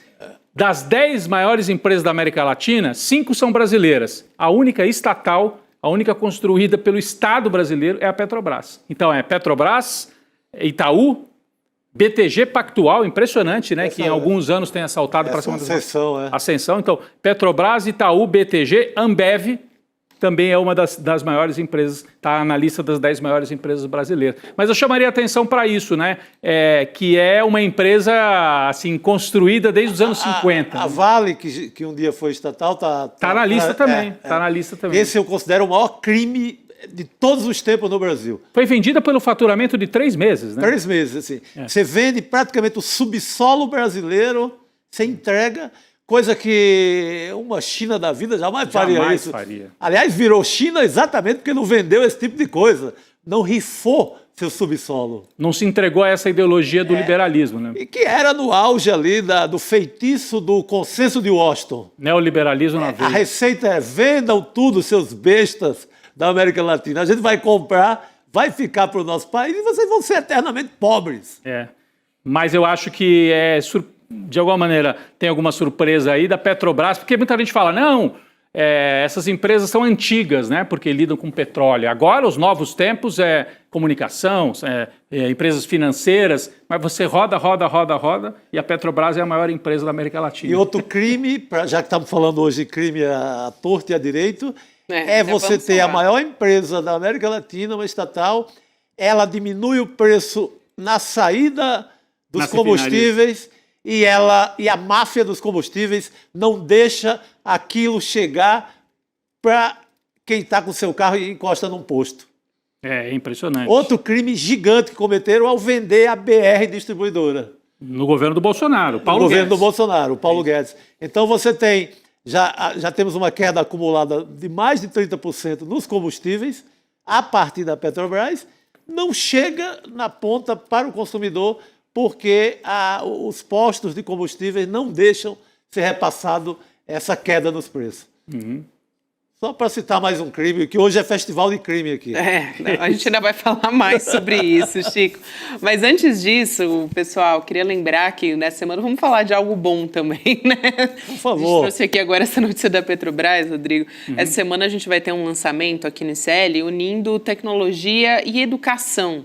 Das 10 maiores empresas da América Latina, 5 são brasileiras. A única estatal, a única construída pelo Estado brasileiro é a Petrobras. Então é Petrobras, Itaú, BTG Pactual, impressionante, né? Que em alguns anos tem assaltado para cima das... Ascensão. Então, Petrobras, Itaú, BTG, Ambev, também é uma das maiores empresas, está na lista das 10 maiores empresas brasileiras. Mas eu chamaria atenção para isso, né? Que é uma empresa, assim, construída desde os anos 50. A Vale, que um dia foi estatal, está na lista também. Está na lista também. Esse eu considero o maior crime de todos os tempos no Brasil. Foi vendida pelo faturamento de 3 meses, né? 3 meses, assim. Você vende praticamente o subsolo brasileiro, você entrega, coisa que uma China da vida jamais faria isso. Aliás, virou China exatamente porque não vendeu esse tipo de coisa. Não rifou seu subsolo. Não se entregou a essa ideologia do liberalismo, né? E que era no auge ali do feitiço do consenso de Washington. Neoliberalismo na veia. A receita é: vendam tudo, seus bestas da América Latina. A gente vai comprar, vai ficar para o nosso país e vocês vão ser eternamente pobres. Mas eu acho que, de alguma maneira, tem alguma surpresa aí da Petrobras, porque muita gente fala, não, essas empresas são antigas, né, porque lidam com petróleo. Agora, os novos tempos comunicação, empresas financeiras, mas você roda, e a Petrobras é a maior empresa da América Latina. E outro crime, já que estamos falando hoje de crime à torto e à direito, você ter a maior empresa da América Latina, uma estatal, ela diminui o preço na saída dos combustíveis e a máfia dos combustíveis não deixa aquilo chegar para quem está com seu carro e encosta num posto. É impressionante. Outro crime gigante que cometeram ao vender a BR Distribuidora. No governo do Bolsonaro, Paulo No Guedes. governo do Bolsonaro, o Paulo Guedes. Então você tem, já temos uma queda acumulada de mais de 30% nos combustíveis, a partir da Petrobras, não chega na ponta para o consumidor, porque os postos de combustíveis não deixam ser repassado essa queda nos preços. Só para citar mais um crime, que hoje é festival de crime aqui. A gente ainda vai falar mais sobre isso, Chico. Mas antes disso, pessoal, queria lembrar que nessa semana vamos falar de algo bom também, né? Por favor. A gente trouxe aqui agora essa notícia da Petrobras, Rodrigo. Essa semana a gente vai ter um lançamento aqui no ICL unindo tecnologia e educação.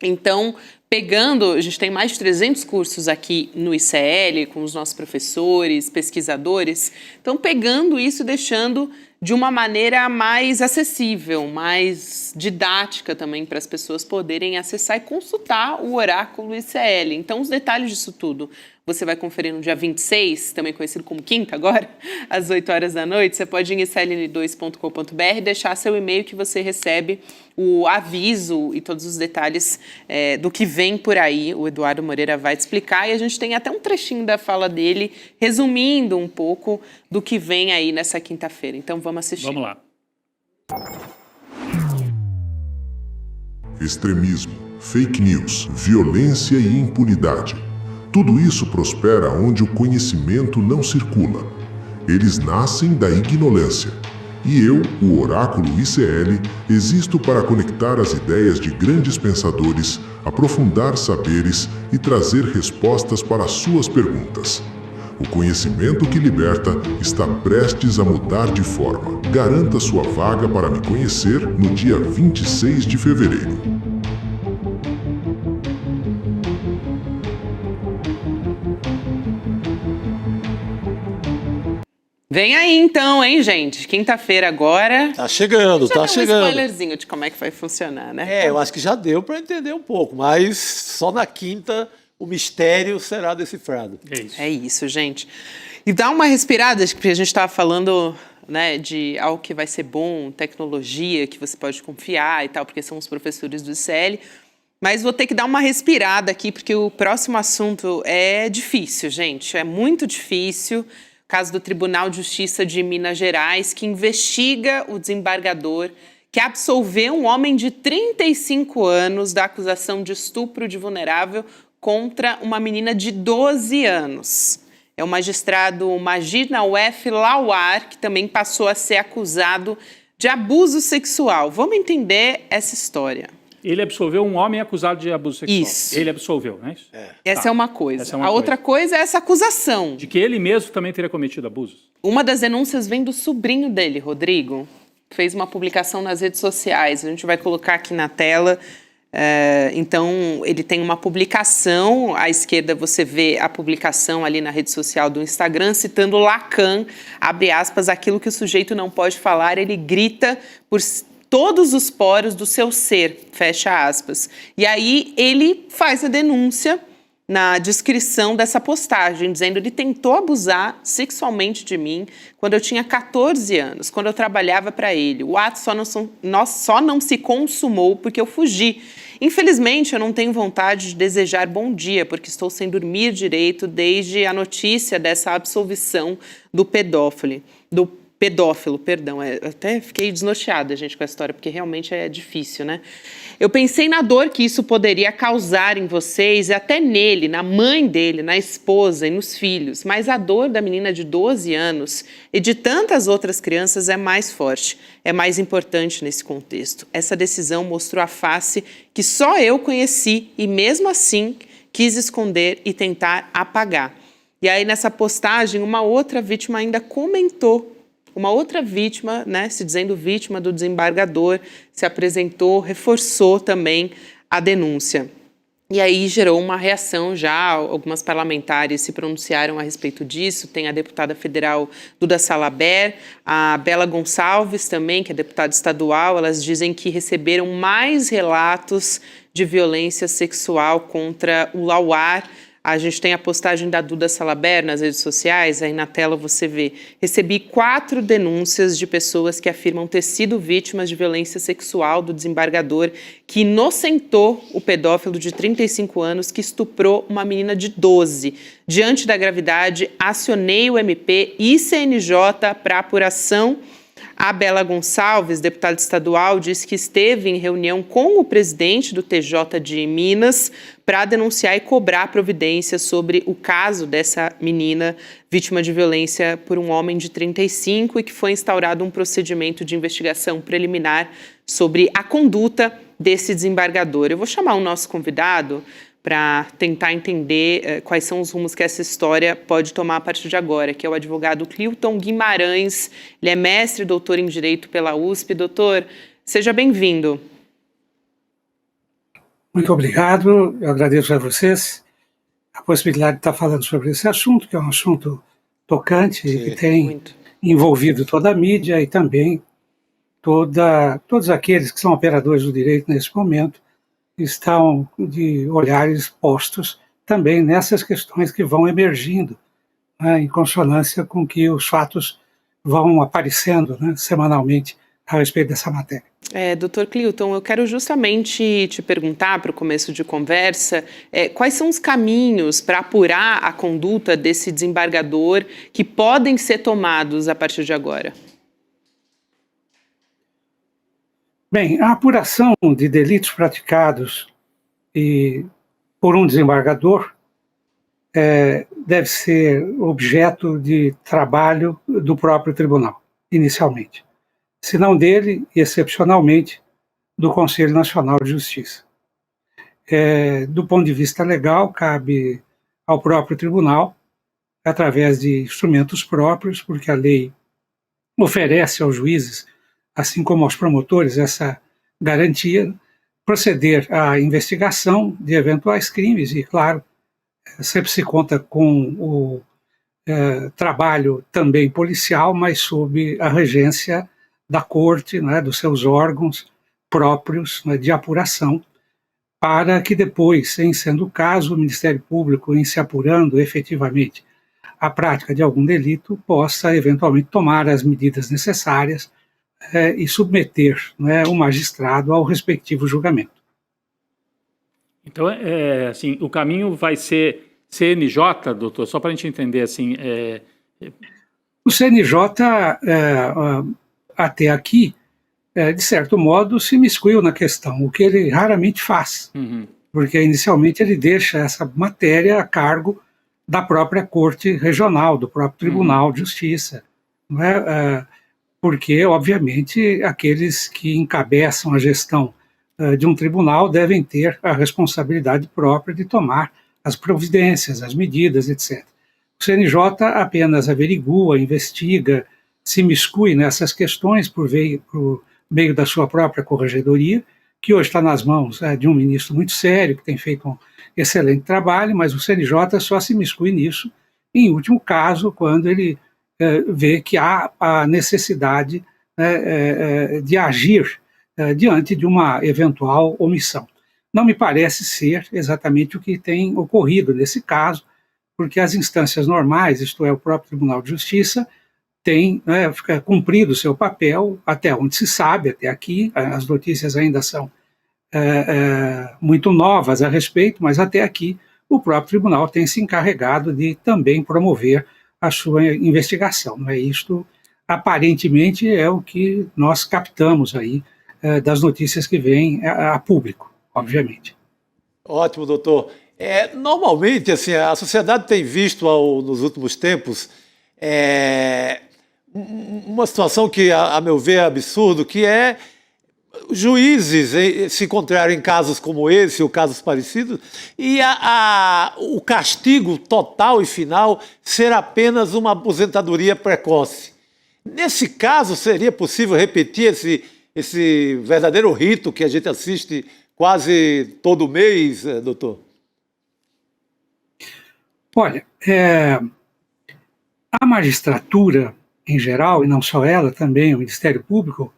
Então, a gente tem mais de 300 cursos aqui no ICL, com os nossos professores, pesquisadores. Então, pegando isso e deixando de uma maneira mais acessível, mais didática também, para as pessoas poderem acessar e consultar o Oráculo ICL. Então, os detalhes disso tudo você vai conferir no dia 26, também conhecido como quinta agora, às 8 horas da noite. Você pode ir em icln2.com.br e deixar seu e-mail que você recebe o aviso e todos os detalhes do que vem por aí. O Eduardo Moreira vai te explicar e a gente tem até um trechinho da fala dele, resumindo um pouco do que vem aí nessa quinta-feira. Então vamos assistir. Vamos lá. Extremismo, fake news, violência e impunidade. Tudo isso prospera onde o conhecimento não circula. Eles nascem da ignorância. E eu, o Oráculo ICL, existo para conectar as ideias de grandes pensadores, aprofundar saberes e trazer respostas para suas perguntas. O conhecimento que liberta está prestes a mudar de forma. Garanta sua vaga para me conhecer no dia 26 de fevereiro. Vem aí então, hein, gente? Quinta-feira agora. Tá chegando, já tá deu chegando. Um spoilerzinho de como é que vai funcionar, né? Eu acho que já deu para entender um pouco, mas só na quinta o mistério será decifrado. É isso, gente. E dá uma respirada, porque a gente estava falando, né, de algo que vai ser bom, tecnologia, que você pode confiar e tal, porque são os professores do ICL. Mas vou ter que dar uma respirada aqui, porque o próximo assunto é difícil, gente. É muito difícil. Caso do Tribunal de Justiça de Minas Gerais, que investiga o desembargador que absolveu um homem de 35 anos da acusação de estupro de vulnerável contra uma menina de 12 anos. É o magistrado Magid Nawef Lawar, que também passou a ser acusado de abuso sexual. Vamos entender essa história. Ele absolveu um homem acusado de abuso sexual. Isso. Ele absolveu, não é isso? Essa é uma coisa. Essa é uma a outra coisa é essa acusação. De que ele mesmo também teria cometido abusos. Uma das denúncias vem do sobrinho dele, Rodrigo. Fez uma publicação nas redes sociais. A gente vai colocar aqui na tela. Então, ele tem uma publicação. À esquerda você vê a publicação ali na rede social do Instagram, citando Lacan, abre aspas, aquilo que o sujeito não pode falar, ele grita por todos os poros do seu ser, fecha aspas. E aí ele faz a denúncia na descrição dessa postagem, dizendo que ele tentou abusar sexualmente de mim quando eu tinha 14 anos, quando eu trabalhava para ele. O ato só não se consumou porque eu fugi. Infelizmente, eu não tenho vontade de desejar bom dia, porque estou sem dormir direito desde a notícia dessa absolvição do pedófilo, perdão. Eu até fiquei desnorteada, gente, com a história, porque realmente é difícil, né? Eu pensei na dor que isso poderia causar em vocês e até nele, na mãe dele, na esposa e nos filhos. Mas a dor da menina de 12 anos e de tantas outras crianças é mais forte, é mais importante nesse contexto. Essa decisão mostrou a face que só eu conheci e, mesmo assim, quis esconder e tentar apagar. E aí, nessa postagem, uma outra vítima ainda comentou. Uma outra vítima, né, se dizendo vítima do desembargador, se apresentou, reforçou também a denúncia. E aí gerou uma reação já, algumas parlamentares se pronunciaram a respeito disso, tem a deputada federal Duda Salabert, a Bela Gonçalves também, que é deputada estadual, elas dizem que receberam mais relatos de violência sexual contra o Lawar. A gente tem a postagem da Duda Salaber nas redes sociais, aí na tela você vê. Recebi 4 denúncias de pessoas que afirmam ter sido vítimas de violência sexual do desembargador que inocentou o pedófilo de 35 anos que estuprou uma menina de 12. Diante da gravidade, acionei o MP e CNJ para apuração. A Bela Gonçalves, deputada estadual, disse que esteve em reunião com o presidente do TJ de Minas para denunciar e cobrar providências sobre o caso dessa menina vítima de violência por um homem de 35 e que foi instaurado um procedimento de investigação preliminar sobre a conduta desse desembargador. Eu vou chamar o nosso convidado para tentar entender quais são os rumos que essa história pode tomar a partir de agora, que é o advogado Clilton Guimarães. Ele é mestre e doutor em Direito pela USP. Doutor, seja bem-vindo. Muito obrigado, eu agradeço a vocês a possibilidade de estar falando sobre esse assunto, que é um assunto tocante e que tem envolvido toda a mídia e também todos aqueles que são operadores do direito nesse momento, estão de olhares postos também nessas questões que vão emergindo, né, em consonância com que os fatos vão aparecendo, né, semanalmente a respeito dessa matéria. Doutor Clilton, eu quero justamente te perguntar, para o começo de conversa, quais são os caminhos para apurar a conduta desse desembargador que podem ser tomados a partir de agora? Bem, a apuração de delitos praticados por um desembargador deve ser objeto de trabalho do próprio tribunal, inicialmente. Se não dele, excepcionalmente, do Conselho Nacional de Justiça. Do ponto de vista legal, cabe ao próprio tribunal, através de instrumentos próprios, porque a lei oferece aos juízes, assim como aos promotores, essa garantia, proceder à investigação de eventuais crimes e, claro, sempre se conta com o trabalho também policial, mas sob a regência da corte, né, dos seus órgãos próprios, né, de apuração, para que depois, em sendo o caso, o Ministério Público, em se apurando efetivamente a prática de algum delito, possa eventualmente tomar as medidas necessárias e submeter, né, o magistrado ao respectivo julgamento. Então, assim, o caminho vai ser CNJ, doutor, só para a gente entender, assim... O CNJ, até aqui, de certo modo, se imiscuiu na questão, o que ele raramente faz, porque inicialmente ele deixa essa matéria a cargo da própria Corte Regional, do próprio Tribunal de Justiça, não é? Porque, obviamente, aqueles que encabeçam a gestão de um tribunal devem ter a responsabilidade própria de tomar as providências, as medidas, etc. O CNJ apenas averigua, investiga, se imiscui nessas questões por meio da sua própria corregedoria, que hoje está nas mãos de um ministro muito sério, que tem feito um excelente trabalho, mas o CNJ só se imiscui nisso, em último caso, quando ele vê que há a necessidade de agir diante de uma eventual omissão. Não me parece ser exatamente o que tem ocorrido nesse caso, porque as instâncias normais, isto é, o próprio Tribunal de Justiça, tem cumprido o seu papel, até onde se sabe, até aqui. As notícias ainda são muito novas a respeito, mas até aqui o próprio tribunal tem se encarregado de também promover a sua investigação. Isto, aparentemente, é o que nós captamos aí das notícias que vêm a público, obviamente. Ótimo, doutor. Normalmente, assim, a sociedade tem visto nos últimos tempos uma situação que, a meu ver, é absurdo, que é juízes se encontrarem em casos como esse ou casos parecidos e o castigo total e final ser apenas uma aposentadoria precoce. Nesse caso, seria possível repetir esse verdadeiro rito que a gente assiste quase todo mês, doutor? Olha, a magistratura, em geral, e não só ela, também o Ministério Público,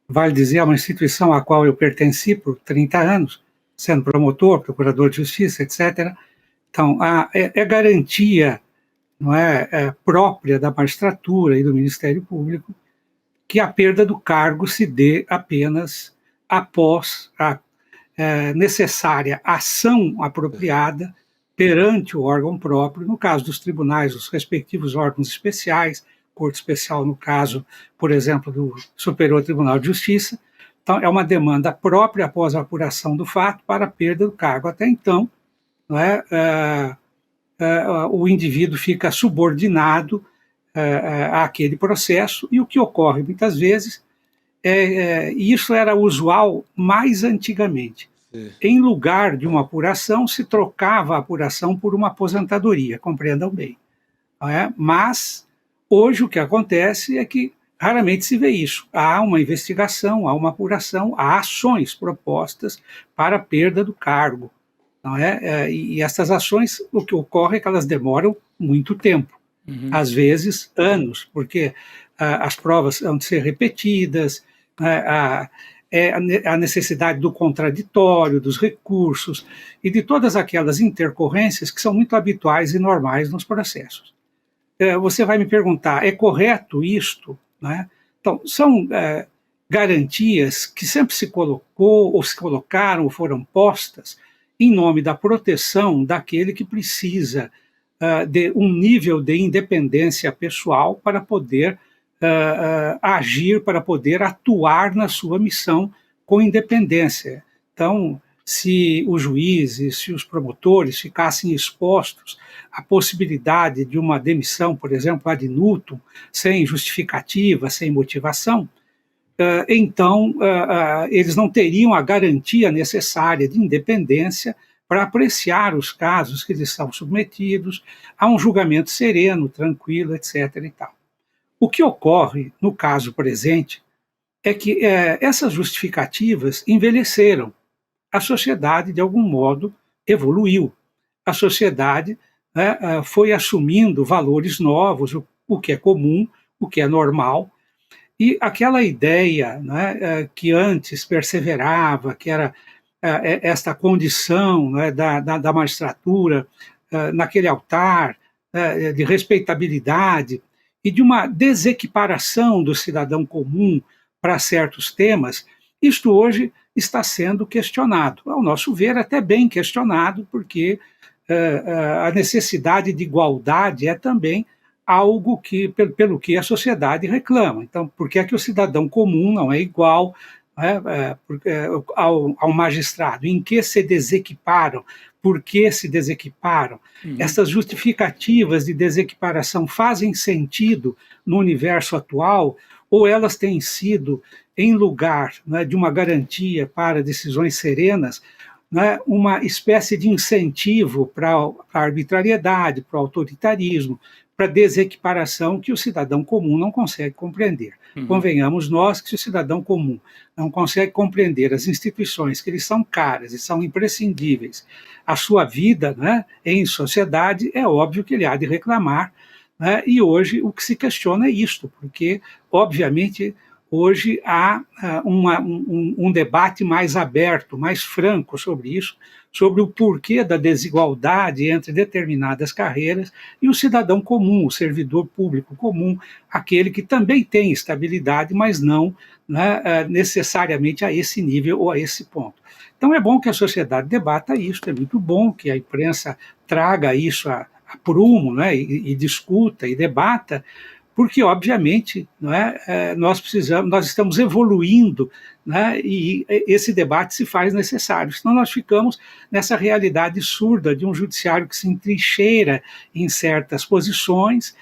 vale dizer, é uma instituição à qual eu pertenci por 30 anos, sendo promotor, procurador de justiça, etc., Então, é garantia, não própria da magistratura e do Ministério Público que a perda do cargo se dê apenas após a necessária ação apropriada perante o órgão próprio, no caso dos tribunais, os respectivos órgãos especiais, Corte Especial, no caso, por exemplo, do Superior Tribunal de Justiça. Então, é uma demanda própria após a apuração do fato para a perda do cargo. Até então, o indivíduo fica subordinado àquele processo, e o que ocorre muitas vezes, e isso era usual mais antigamente. Em lugar de uma apuração, se trocava a apuração por uma aposentadoria, compreendam bem. Mas, hoje, o que acontece é que raramente se vê isso. Há uma investigação, há uma apuração, há ações propostas para a perda do cargo. Não é? E essas ações, o que ocorre é que elas demoram muito tempo, às vezes anos, porque as provas vão ser repetidas, a necessidade do contraditório, dos recursos e de todas aquelas intercorrências que são muito habituais e normais nos processos. Você vai me perguntar, é correto isto? Né? Então, são garantias que sempre se colocou, ou se colocaram, ou foram postas em nome da proteção daquele que precisa de um nível de independência pessoal para poder agir, para poder atuar na sua missão com independência. Então, se os juízes, se os promotores ficassem expostos à possibilidade de uma demissão, por exemplo, ad nutum, sem justificativa, sem motivação, então eles não teriam a garantia necessária de independência para apreciar os casos que eles são submetidos a um julgamento sereno, tranquilo, etc. e tal. O que ocorre no caso presente é que essas justificativas envelheceram. A sociedade, de algum modo, evoluiu. A sociedade foi assumindo valores novos, o que é comum, o que é normal, e aquela ideia que antes perseverava, que era esta condição da magistratura naquele altar de respeitabilidade e de uma desequiparação do cidadão comum para certos temas, isto hoje está sendo questionado. Ao nosso ver, até bem questionado, porque a necessidade de igualdade é também algo pelo que a sociedade reclama. Então, por que é que o cidadão comum não é igual ao magistrado? Em que se desequiparam? Por que se desequiparam? Essas justificativas de desequiparação fazem sentido no universo atual, ou elas têm sido, em lugar de uma garantia para decisões serenas, uma espécie de incentivo para a arbitrariedade, para o autoritarismo, para a desequiparação que o cidadão comum não consegue compreender. Convenhamos nós que se o cidadão comum não consegue compreender as instituições, que lhes são caras e são imprescindíveis, a sua vida em sociedade, é óbvio que ele há de reclamar, e hoje o que se questiona é isto, porque, obviamente, hoje há um debate mais aberto, mais franco sobre isso, sobre o porquê da desigualdade entre determinadas carreiras e o cidadão comum, o servidor público comum, aquele que também tem estabilidade, mas não necessariamente a esse nível ou a esse ponto. Então é bom que a sociedade debata isso, é muito bom que a imprensa traga isso a prumo, e discuta e debata, porque, obviamente, nós estamos evoluindo, e esse debate se faz necessário. Senão nós ficamos nessa realidade surda de um judiciário que se entrincheira em certas posições,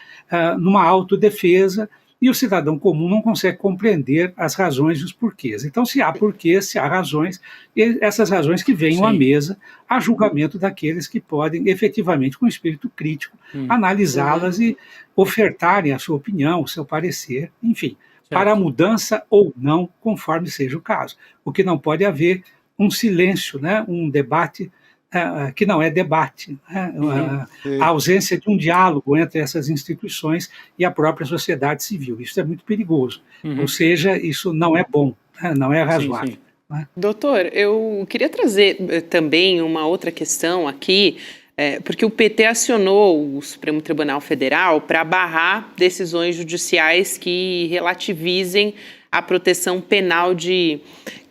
numa autodefesa, e o cidadão comum não consegue compreender as razões e os porquês. Então, se há porquês, se há razões, essas razões que venham à mesa a julgamento daqueles que podem, efetivamente, com espírito crítico, analisá-las e ofertarem a sua opinião, o seu parecer, enfim, para a mudança ou não, conforme seja o caso. O que não pode haver um silêncio, um debate que não é debate, a ausência de um diálogo entre essas instituições e a própria sociedade civil. Isso é muito perigoso, ou seja, isso não é bom, não é razoável. Doutor, eu queria trazer também uma outra questão aqui, porque o PT acionou o Supremo Tribunal Federal para barrar decisões judiciais que relativizem a proteção penal de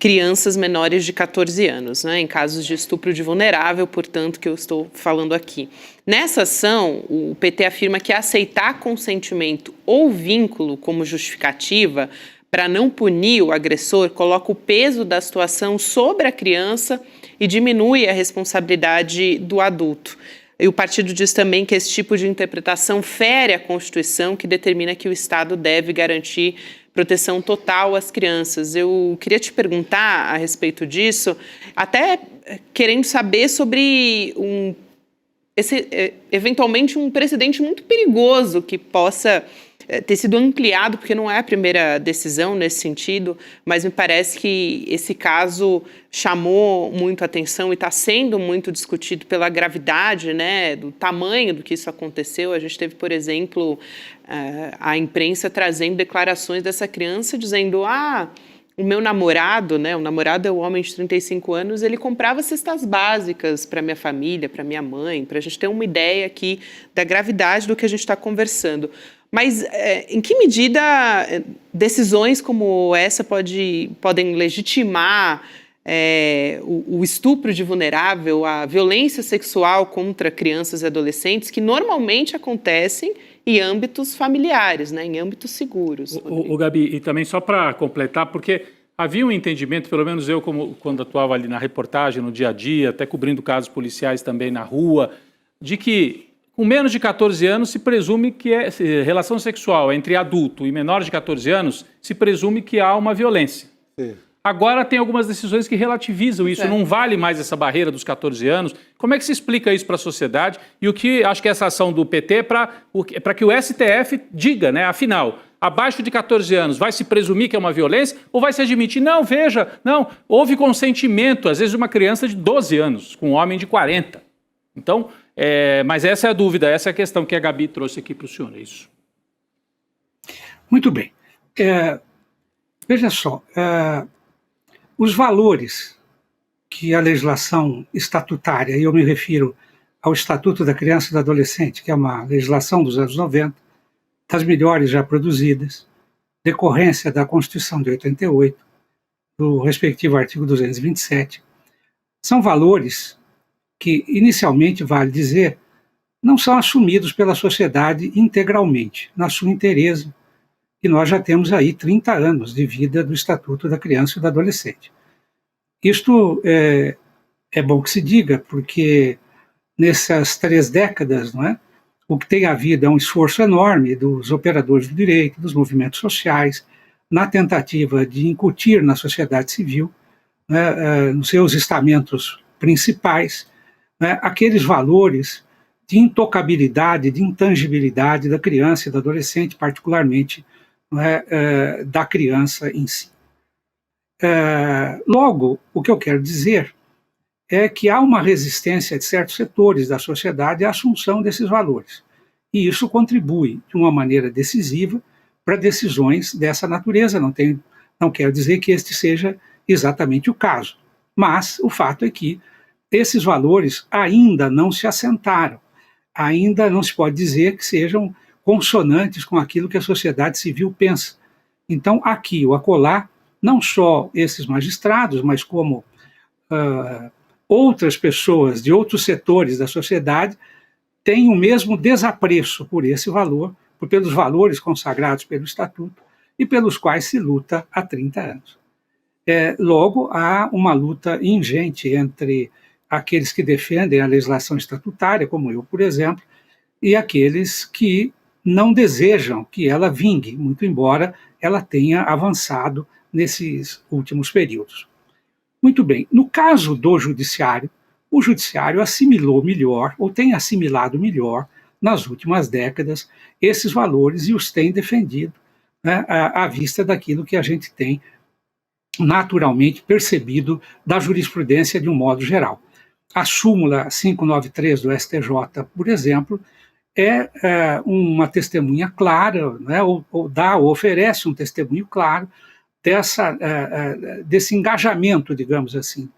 crianças menores de 14 anos, né, em casos de estupro de vulnerável, portanto, que eu estou falando aqui. Nessa ação, o PT afirma que aceitar consentimento ou vínculo como justificativa para não punir o agressor coloca o peso da situação sobre a criança e diminui a responsabilidade do adulto. E o partido diz também que esse tipo de interpretação fere a Constituição, que determina que o Estado deve garantir proteção total às crianças. Eu queria te perguntar a respeito disso, até querendo saber sobre eventualmente um precedente muito perigoso que possa ter sido ampliado, porque não é a primeira decisão nesse sentido, mas me parece que esse caso chamou muito a atenção e está sendo muito discutido pela gravidade, né, do tamanho do que isso aconteceu. A gente teve, por exemplo, a imprensa trazendo declarações dessa criança dizendo: o meu namorado, né, o namorado é um homem de 35 anos, ele comprava cestas básicas para minha família, para minha mãe, para a gente ter uma ideia aqui da gravidade do que a gente está conversando. Mas em que medida decisões como essa podem legitimar o estupro de vulnerável, a violência sexual contra crianças e adolescentes, que normalmente acontecem em âmbitos familiares, né, em âmbitos seguros? O Gabi, e também só para completar, porque havia um entendimento, pelo menos eu, quando atuava ali na reportagem, no dia a dia, até cobrindo casos policiais também na rua, de que com menos de 14 anos se presume que relação sexual entre adulto e menor de 14 anos, se presume que há uma violência. Sim. Agora tem algumas decisões que relativizam isso, não vale mais essa barreira dos 14 anos. Como é que se explica isso para a sociedade? E o que acho que essa ação do PT é para que o STF diga, né, afinal, abaixo de 14 anos vai se presumir que é uma violência ou vai se admitir? Não, veja, não, houve consentimento, às vezes de uma criança de 12 anos com um homem de 40. Então, mas essa é a dúvida, essa é a questão que a Gabi trouxe aqui para o senhor, é isso. Muito bem. Veja só, os valores que a legislação estatutária, e eu me refiro ao Estatuto da Criança e do Adolescente, que é uma legislação dos anos 90, das melhores já produzidas, decorrência da Constituição de 88, do respectivo artigo 227, são valores que, inicialmente, vale dizer, não são assumidos pela sociedade integralmente, na sua inteireza, e nós já temos aí 30 anos de vida do Estatuto da Criança e do Adolescente. Isto é bom que se diga, porque nessas 3 décadas, não é, o que tem havido é um esforço enorme dos operadores do direito, dos movimentos sociais, na tentativa de incutir na sociedade civil, né, nos seus estamentos principais, né, aqueles valores de intocabilidade, de intangibilidade da criança e do adolescente, particularmente, né, da criança em si. Logo, o que eu quero dizer é que há uma resistência de certos setores da sociedade à assunção desses valores. E isso contribui de uma maneira decisiva para decisões dessa natureza. Não quero dizer que este seja exatamente o caso, mas o fato é que esses valores ainda não se assentaram, ainda não se pode dizer que sejam consonantes com aquilo que a sociedade civil pensa. Então, aqui ou acolá, não só esses magistrados, mas como outras pessoas de outros setores da sociedade têm o mesmo desapreço por esse valor, pelos valores consagrados pelo Estatuto e pelos quais se luta há 30 anos. Logo, há uma luta ingente entre aqueles que defendem a legislação estatutária, como eu, por exemplo, e aqueles que não desejam que ela vingue, muito embora ela tenha avançado nesses últimos períodos. Muito bem, no caso do judiciário, o judiciário assimilou melhor, ou tem assimilado melhor, nas últimas décadas, esses valores e os tem defendido, né, à vista daquilo que a gente tem naturalmente percebido da jurisprudência de um modo geral. A súmula 593 do STJ, por exemplo, é uma testemunha clara, né, ou oferece um testemunho claro desse engajamento, digamos assim,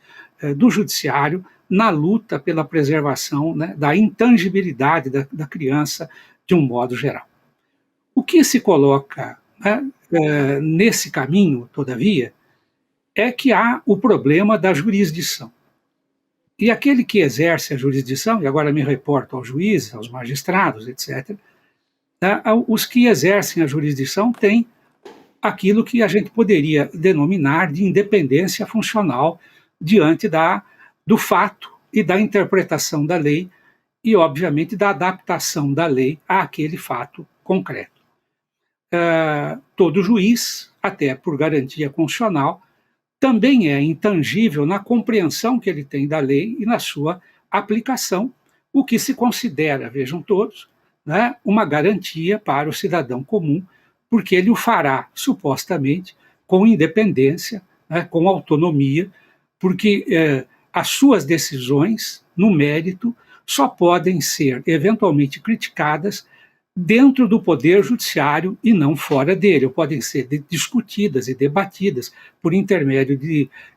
do judiciário na luta pela preservação, né, da intangibilidade da criança de um modo geral. O que se coloca, né, nesse caminho, todavia, é que há o problema da jurisdição. E aquele que exerce a jurisdição, e agora me reporto aos juízes, aos magistrados, etc., né, os que exercem a jurisdição têm aquilo que a gente poderia denominar de independência funcional diante do fato e da interpretação da lei e, obviamente, da adaptação da lei àquele fato concreto. Todo juiz, até por garantia constitucional, também é intangível na compreensão que ele tem da lei e na sua aplicação, o que se considera, vejam todos, né, uma garantia para o cidadão comum, porque ele o fará, supostamente, com independência, né, com autonomia, porque as suas decisões, no mérito, só podem ser eventualmente criticadas dentro do poder judiciário e não fora dele, ou podem ser discutidas e debatidas por intermédio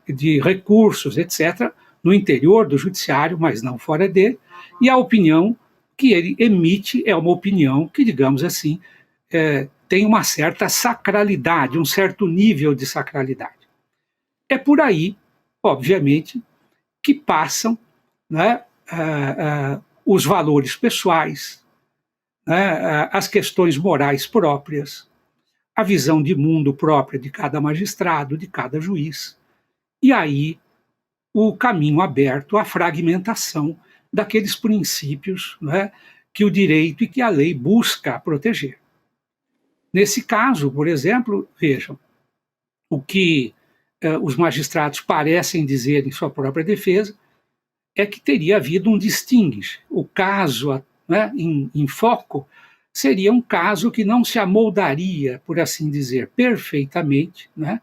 de recursos, etc., no interior do judiciário, mas não fora dele, e a opinião que ele emite é uma opinião que, digamos assim, tem uma certa sacralidade, um certo nível de sacralidade. É por aí, obviamente, que passam, né, os valores pessoais, né, as questões morais próprias, a visão de mundo própria de cada magistrado, de cada juiz, e aí o caminho aberto à fragmentação daqueles princípios, né, que o direito e que a lei busca proteger. Nesse caso, por exemplo, vejam, o que os magistrados parecem dizer em sua própria defesa é que teria havido um distingue. O caso, né, em foco seria um caso que não se amoldaria, por assim dizer, perfeitamente, né,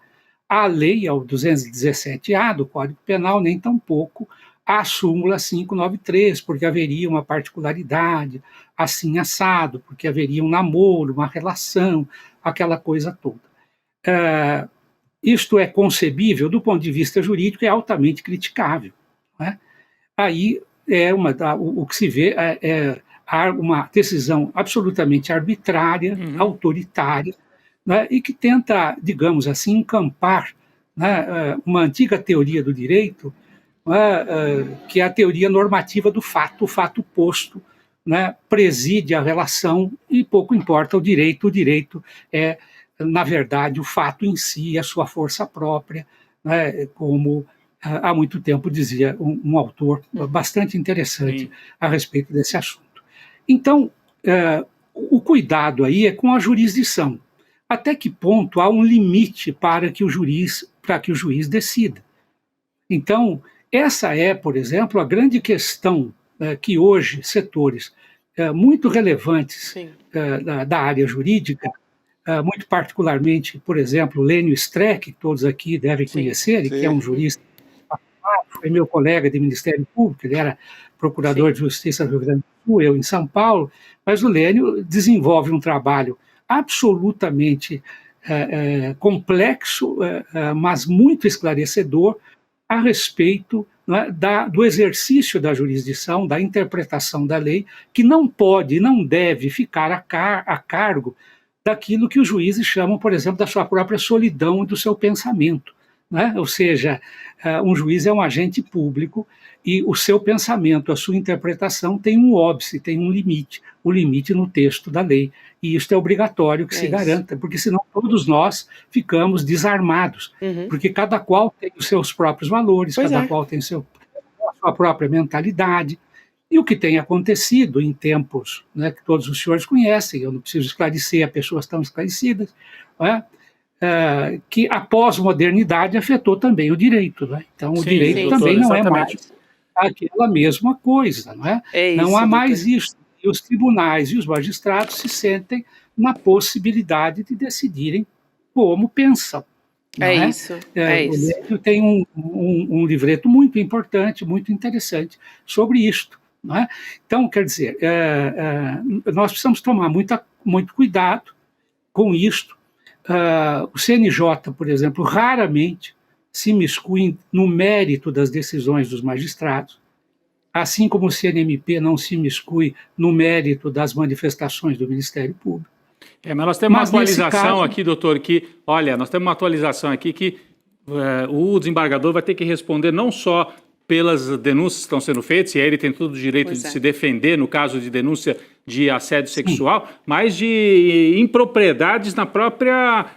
à lei, ao 217-A do Código Penal, nem tampouco à súmula 593, porque haveria uma particularidade assim assado, porque haveria um namoro, uma relação, aquela coisa toda. Isto é concebível do ponto de vista jurídico, é altamente criticável, né? Aí o que se vê é uma decisão absolutamente arbitrária, autoritária, né, e que tenta, digamos assim, encampar, né, uma antiga teoria do direito, que é a teoria normativa do fato, o fato posto, né, preside a relação e pouco importa o direito é, na verdade, o fato em si, a sua força própria, né, como há muito tempo dizia um autor bastante interessante a respeito desse assunto. Então, o cuidado aí é com a jurisdição. Até que ponto há um limite para que o juiz decida? Então, essa é, por exemplo, a grande questão que hoje setores muito relevantes da área jurídica, muito particularmente, por exemplo, Lênio Streck, que todos aqui devem conhecer, que é um jurista, foi meu colega de Ministério Público, ele era procurador de Justiça do Rio Grande do Sul, eu em São Paulo, mas o Lênio desenvolve um trabalho absolutamente complexo, mas muito esclarecedor a respeito, né, do exercício da jurisdição, da interpretação da lei, que não pode e não deve ficar a cargo daquilo que os juízes chamam, por exemplo, da sua própria solidão e do seu pensamento, né? Ou seja, um juiz é um agente público e o seu pensamento, a sua interpretação tem um óbice, tem um limite, o limite no texto da lei. E isso é obrigatório que se garanta, porque senão todos nós ficamos desarmados, porque cada qual tem os seus próprios valores, cada qual tem a sua própria mentalidade. E o que tem acontecido em tempos, né, que todos os senhores conhecem, eu não preciso esclarecer a pessoas tão esclarecidas, né, que a pós-modernidade afetou também o direito. Né? Então, o direito também não é mais aquela mesma coisa. Não é? Não há mais isso. E os tribunais e os magistrados se sentem na possibilidade de decidirem como pensam. Isso. O Lênio tem um livreto muito importante, muito interessante sobre isto. Não é? Então, quer dizer, nós precisamos tomar muito cuidado com isto. O CNJ, por exemplo, raramente se miscui no mérito das decisões dos magistrados. assim como o CNMP não se imiscui no mérito das manifestações do Ministério Público. Mas nós temos uma atualização caso... aqui, doutor, nós temos uma atualização aqui que o desembargador vai ter que responder não só pelas denúncias que estão sendo feitas, e aí ele tem todo o direito de se defender no caso de denúncia de assédio sexual, mas de impropriedades na própria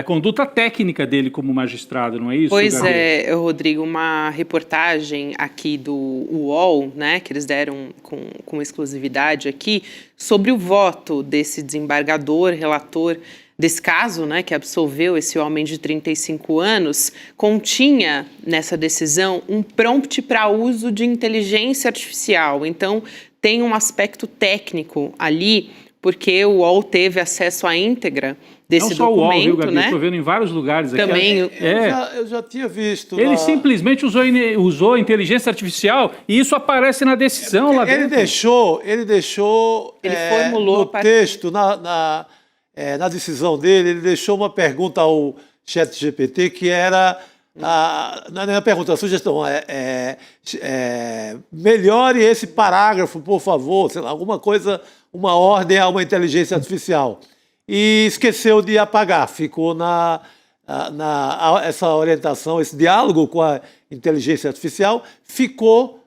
conduta técnica dele como magistrado, não é isso? Pois Gabriel? Rodrigo, uma reportagem aqui do UOL, né, que eles deram com exclusividade aqui, sobre o voto desse desembargador, relator desse caso, né, que absolveu esse homem de 35 anos, continha nessa decisão um prompt para uso de inteligência artificial. Então, tem um aspecto técnico ali, porque o UOL teve acesso à íntegra desse documento, não só o UOL, viu, Gabi? né? Estou vendo em vários lugares aqui. Também. Eu já tinha visto. Ele simplesmente usou inteligência artificial e isso aparece na decisão lá dentro. Ele formulou no texto, na decisão dele, ele deixou uma pergunta ao ChatGPT que era... não é a pergunta, a sugestão melhore esse parágrafo, por favor, sei lá, alguma coisa, uma ordem a uma inteligência artificial. E esqueceu de apagar, ficou essa orientação, esse diálogo com a inteligência artificial, ficou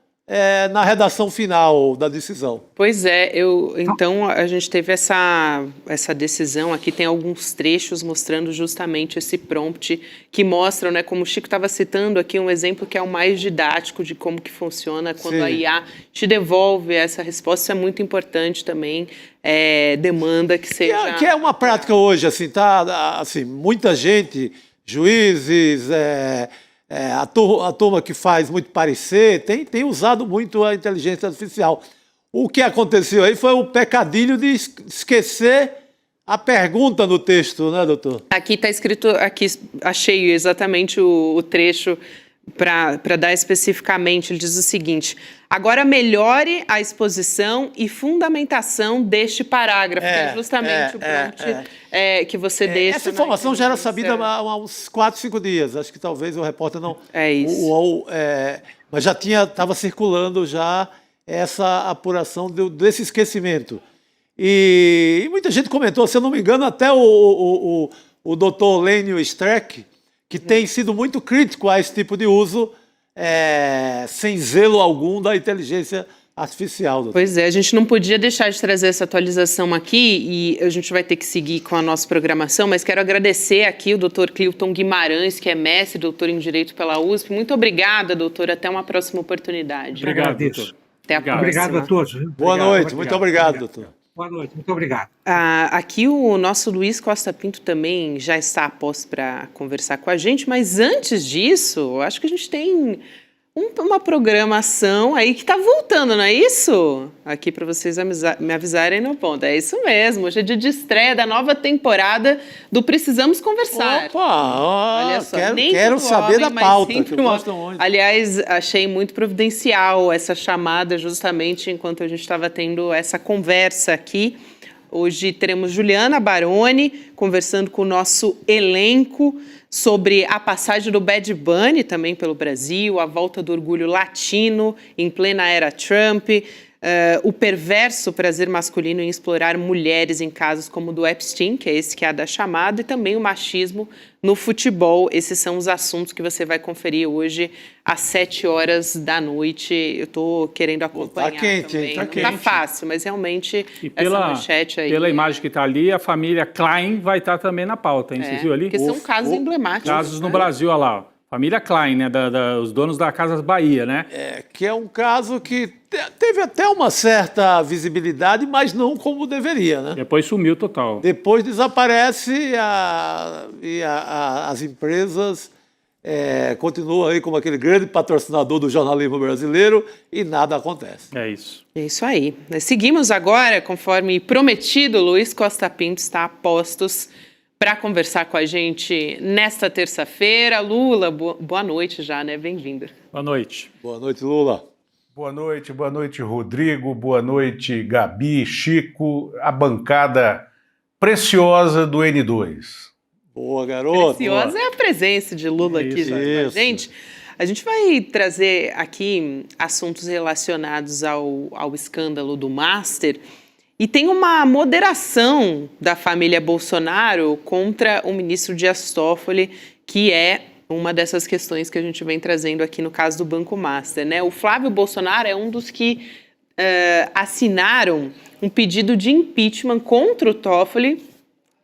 na redação final da decisão. Pois é, então a gente teve essa decisão aqui, tem alguns trechos mostrando justamente esse prompt que mostram, né, como o Chico estava citando aqui, um exemplo que é o mais didático de como que funciona quando a IA te devolve essa resposta. Isso é muito importante também, demanda que seja... Que é uma prática hoje, assim, tá? Assim, muita gente, juízes... a turma que faz muito parecer tem usado muito a inteligência artificial. O que aconteceu aí foi o pecadilho de esquecer a pergunta no texto, né, doutor? Aqui está escrito, aqui achei exatamente o trecho para dar especificamente. Ele diz o seguinte: agora melhore a exposição e fundamentação deste parágrafo, que é justamente o prompt que você deixa. Essa informação já era sabida há uns 4, 5 dias. Acho que talvez o repórter não... É isso. Mas já estava circulando já essa apuração desse esquecimento. E muita gente comentou, se eu não me engano, até o doutor Lênio Streck, que tem sido muito crítico a esse tipo de uso, sem zelo algum da inteligência artificial. Doutor. Pois é, a gente não podia deixar de trazer essa atualização aqui e a gente vai ter que seguir com a nossa programação, mas quero agradecer aqui o doutor Clilton Guimarães, que é mestre, doutor em Direito pela USP. Muito obrigada, doutor. Até uma próxima oportunidade. Obrigado, doutor. Até a próxima. Obrigado a todos. Boa noite, muito obrigado, doutor. Boa noite, muito obrigado. Aqui o nosso Luiz Costa Pinto também já está a posto para conversar com a gente, mas antes disso, acho que a gente tem uma programação aí que está voltando, não é isso? Aqui para vocês me avisarem no ponto. É isso mesmo, hoje é dia de estreia da nova temporada do Precisamos Conversar. Opa, olha só, quero saber da pauta, que eu gosto muito. Aliás, achei muito providencial essa chamada justamente enquanto a gente estava tendo essa conversa aqui. Hoje teremos Juliana Baroni conversando com o nosso elenco sobre a passagem do Bad Bunny também pelo Brasil, a volta do orgulho latino em plena era Trump, o perverso prazer masculino em explorar mulheres em casos como o do Epstein, que é esse que é a da chamada, e também o machismo no futebol. Esses são os assuntos que você vai conferir hoje às 7h da noite. Eu estou querendo acompanhar. Tá quente, também. Tá quente. Tá fácil, mas realmente e essa manchete aí... Pela imagem que está ali, a família Klein vai estar também na pauta, hein? Você viu ali? Porque são casos emblemáticos. Casos no Brasil, olha lá. Família Klein, né? Os donos da Casas Bahia, né? Que é um caso que teve até uma certa visibilidade, mas não como deveria, né? Depois sumiu total. Depois desaparece e as empresas continuam aí como aquele grande patrocinador do jornalismo brasileiro e nada acontece. É isso. É isso aí. Nós seguimos agora, conforme prometido, Luiz Costa Pinto está a postos para conversar com a gente nesta terça-feira. Lula, boa noite já, né? Bem-vindo. Boa noite. Boa noite, Lula. Boa noite, Rodrigo. Boa noite, Gabi, Chico, a bancada preciosa do N2. Boa, garoto. Preciosa é a presença de Lula aqui já com a gente. A gente vai trazer aqui assuntos relacionados ao escândalo do Master e tem uma moderação da família Bolsonaro contra o ministro Dias Toffoli, que é uma dessas questões que a gente vem trazendo aqui no caso do Banco Master, né? O Flávio Bolsonaro é um dos que assinaram um pedido de impeachment contra o Toffoli,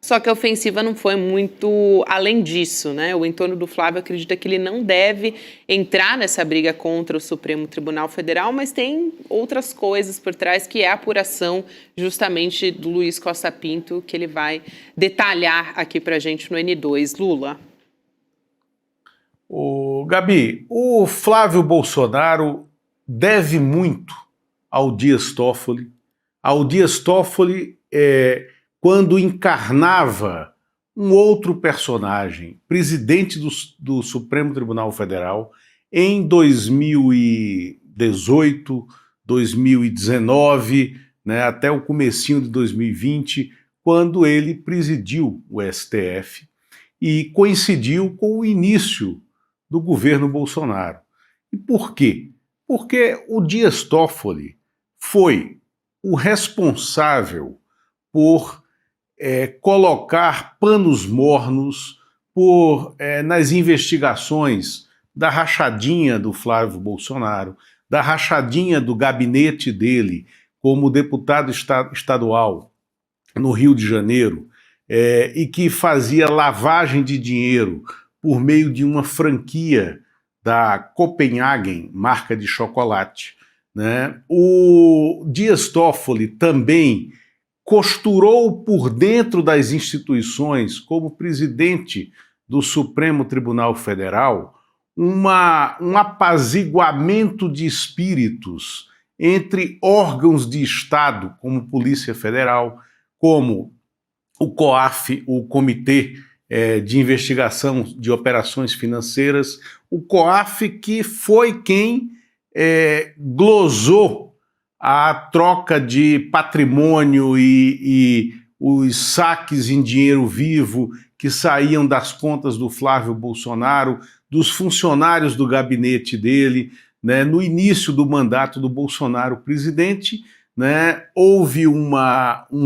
só que a ofensiva não foi muito além disso, né? O entorno do Flávio acredita que ele não deve entrar nessa briga contra o Supremo Tribunal Federal, mas tem outras coisas por trás, que é a apuração justamente do Luiz Costa Pinto, que ele vai detalhar aqui pra gente no N2. Lula. Gabi, o Flávio Bolsonaro deve muito ao Dias Toffoli. Ao Dias Toffoli, quando encarnava um outro personagem, presidente do Supremo Tribunal Federal, em 2018, 2019, né, até o comecinho de 2020, quando ele presidiu o STF e coincidiu com o início do governo Bolsonaro. E por quê? Porque o Dias Toffoli foi o responsável por colocar panos mornos nas investigações da rachadinha do Flávio Bolsonaro, da rachadinha do gabinete dele como deputado estadual no Rio de Janeiro, e que fazia lavagem de dinheiro por meio de uma franquia da Copenhagen, marca de chocolate, né? O Dias Toffoli também costurou por dentro das instituições, como presidente do Supremo Tribunal Federal, um apaziguamento de espíritos entre órgãos de Estado, como Polícia Federal, como o COAF, o Comitê de Investigação de Operações Financeiras, o COAF, que foi quem glosou a troca de patrimônio e os saques em dinheiro vivo que saíam das contas do Flávio Bolsonaro, dos funcionários do gabinete dele, né? No início do mandato do Bolsonaro presidente, né, houve um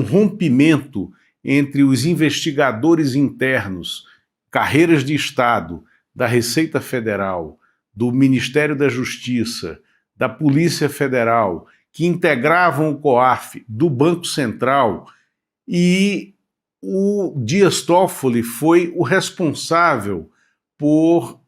rompimento entre os investigadores internos, carreiras de Estado, da Receita Federal, do Ministério da Justiça, da Polícia Federal, que integravam o COAF, do Banco Central, e o Dias Toffoli foi o responsável por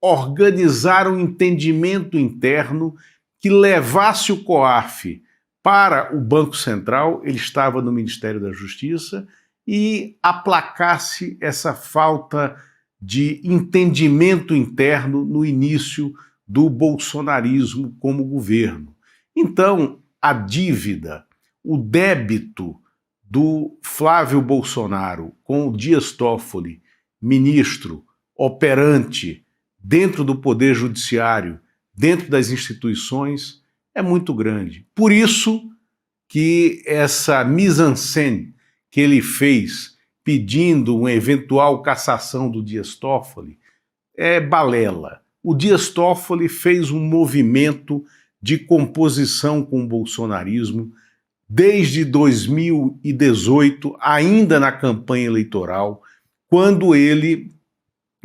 organizar um entendimento interno que levasse o COAF para o Banco Central, ele estava no Ministério da Justiça, e aplacasse essa falta de entendimento interno no início do bolsonarismo como governo. Então, a dívida, o débito do Flávio Bolsonaro com o Dias Toffoli, ministro, operante, dentro do Poder Judiciário, dentro das instituições, é muito grande. Por isso que essa mise-en-scène que ele fez pedindo uma eventual cassação do Dias Toffoli é balela. O Dias Toffoli fez um movimento de composição com o bolsonarismo desde 2018, ainda na campanha eleitoral, quando ele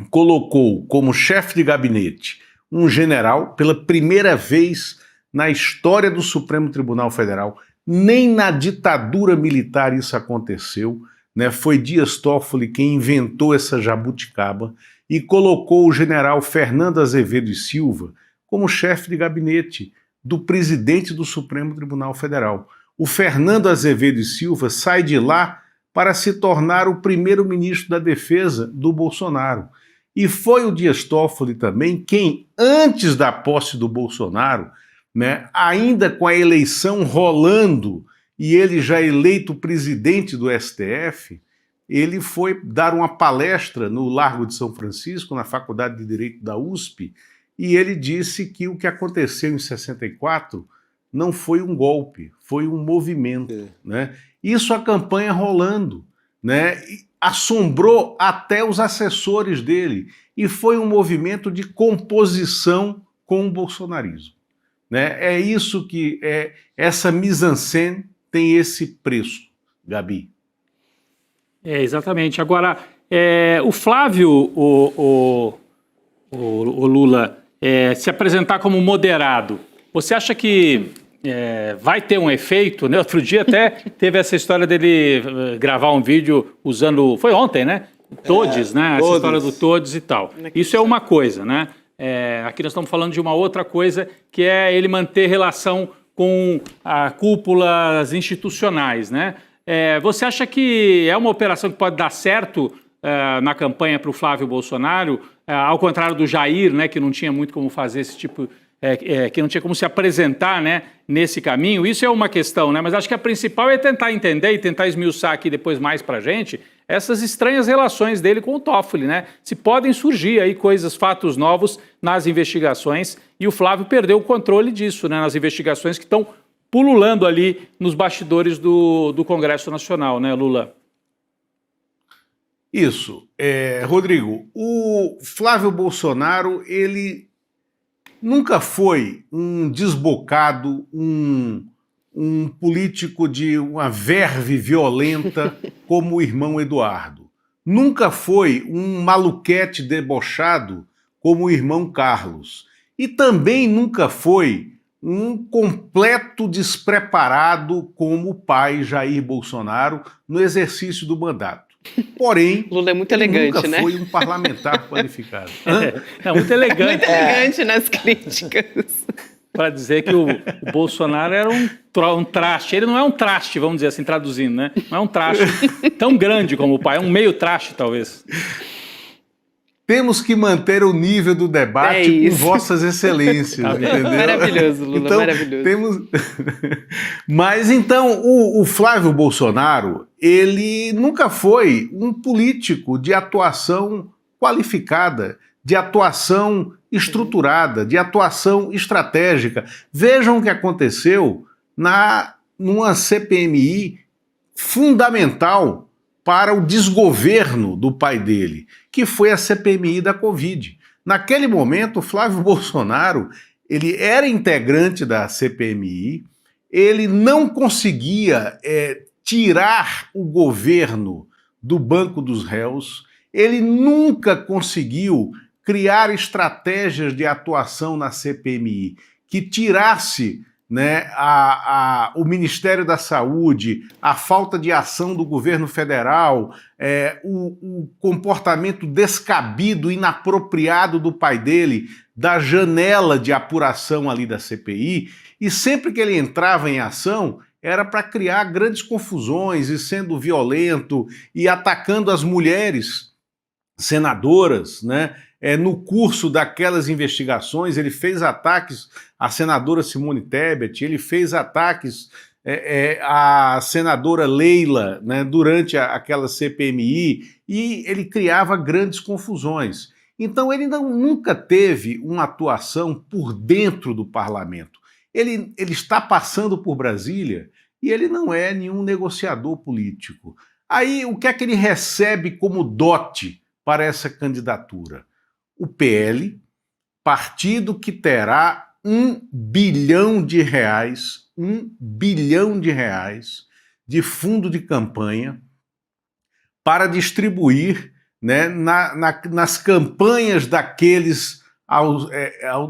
colocou como chefe de gabinete um general, pela primeira vez na história do Supremo Tribunal Federal. Nem na ditadura militar isso aconteceu, né? Foi Dias Toffoli quem inventou essa jabuticaba e colocou o general Fernando Azevedo e Silva como chefe de gabinete do presidente do Supremo Tribunal Federal. O Fernando Azevedo e Silva sai de lá para se tornar o primeiro-ministro da Defesa do Bolsonaro. E foi o Dias Toffoli também quem, antes da posse do Bolsonaro, né, ainda com a eleição rolando e ele já eleito presidente do STF, ele foi dar uma palestra no Largo de São Francisco, na Faculdade de Direito da USP, e ele disse que o que aconteceu em 64 não foi um golpe, foi um movimento. Né? Isso a campanha rolando. Né? assombrou até os assessores dele e foi um movimento de composição com o bolsonarismo, né? É isso que essa mise-en-scène tem esse preço, Gabi. Exatamente. Agora, o Flávio, o Lula, se apresentar como moderado, você acha que vai ter um efeito, né? Outro dia até teve essa história dele gravar um vídeo usando, foi ontem, né? Todes, né? Essa história do Todes e tal. Isso é uma coisa, né? Aqui nós estamos falando de uma outra coisa, que é ele manter relação com a cúpulas institucionais, né? Você acha que é uma operação que pode dar certo na campanha para o Flávio Bolsonaro, ao contrário do Jair, né? Que não tinha muito como fazer esse tipo que não tinha como se apresentar, né, nesse caminho? Isso é uma questão, né? Mas acho que a principal é tentar entender e tentar esmiuçar aqui depois mais para a gente essas estranhas relações dele com o Toffoli, né? Se podem surgir aí coisas, fatos novos nas investigações, e o Flávio perdeu o controle disso, né? Nas investigações que estão pululando ali nos bastidores do Congresso Nacional, né, Lula? Isso. Rodrigo, o Flávio Bolsonaro, ele nunca foi um desbocado, um político de uma verve violenta como o irmão Eduardo. Nunca foi um maluquete debochado como o irmão Carlos. E também nunca foi um completo despreparado como o pai Jair Bolsonaro no exercício do mandato. Porém, Lula é muito elegante, nunca né? foi um parlamentar qualificado. Muito elegante. Muito elegante nas críticas. Para dizer que o Bolsonaro era um traste. Ele não é um traste, vamos dizer assim, traduzindo, né? Não é um traste tão grande como o pai, é um meio traste, talvez. Temos que manter o nível do debate com vossas excelências, entendeu? Maravilhoso, Lula, então, maravilhoso. Mas então, o Flávio Bolsonaro, ele nunca foi um político de atuação qualificada, de atuação estruturada, de atuação estratégica. Vejam o que aconteceu numa CPMI fundamental para o desgoverno do pai dele, que foi a CPMI da Covid. Naquele momento, o Flávio Bolsonaro, ele era integrante da CPMI, ele não conseguia tirar o governo do banco dos réus, ele nunca conseguiu criar estratégias de atuação na CPMI que tirasse, né, o Ministério da Saúde, a falta de ação do governo federal, o comportamento descabido, inapropriado do pai dele, da janela de apuração ali da CPI, e sempre que ele entrava em ação, era para criar grandes confusões e sendo violento e atacando as mulheres senadoras, né? No curso daquelas investigações, ele fez ataques à senadora Simone Tebet, ele fez ataques à senadora Leila, né, durante aquela CPMI, e ele criava grandes confusões. Então ele nunca teve uma atuação por dentro do parlamento. Ele está passando por Brasília e ele não é nenhum negociador político. Aí o que é que ele recebe como dote para essa candidatura? O PL, partido que terá R$1 bilhão de fundo de campanha para distribuir, né, nas campanhas daqueles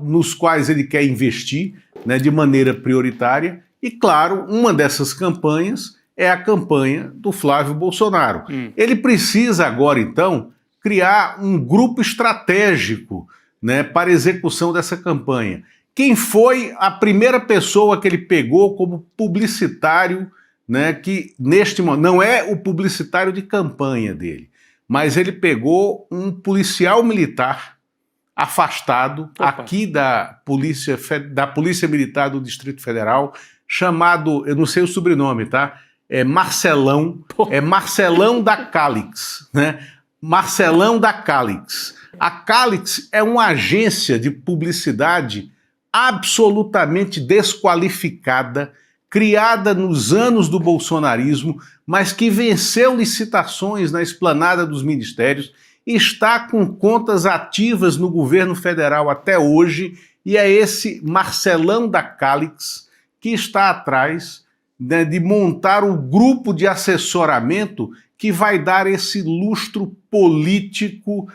nos quais ele quer investir, né, de maneira prioritária. E, claro, uma dessas campanhas é a campanha do Flávio Bolsonaro. Ele precisa agora, então, criar um grupo estratégico, né, para a execução dessa campanha. Quem foi a primeira pessoa que ele pegou como publicitário, né, que neste momento não é o publicitário de campanha dele, mas ele pegou um policial militar afastado aqui da Polícia Militar do Distrito Federal, chamado, eu não sei o sobrenome, tá? Marcelão, Marcelão da Calix, né? Marcelão da Calix. A Calix é uma agência de publicidade absolutamente desqualificada, criada nos anos do bolsonarismo, mas que venceu licitações na esplanada dos ministérios, está com contas ativas no governo federal até hoje, e é esse Marcelão da Calix que está atrás, né, de montar o grupo de assessoramento que vai dar esse lustro político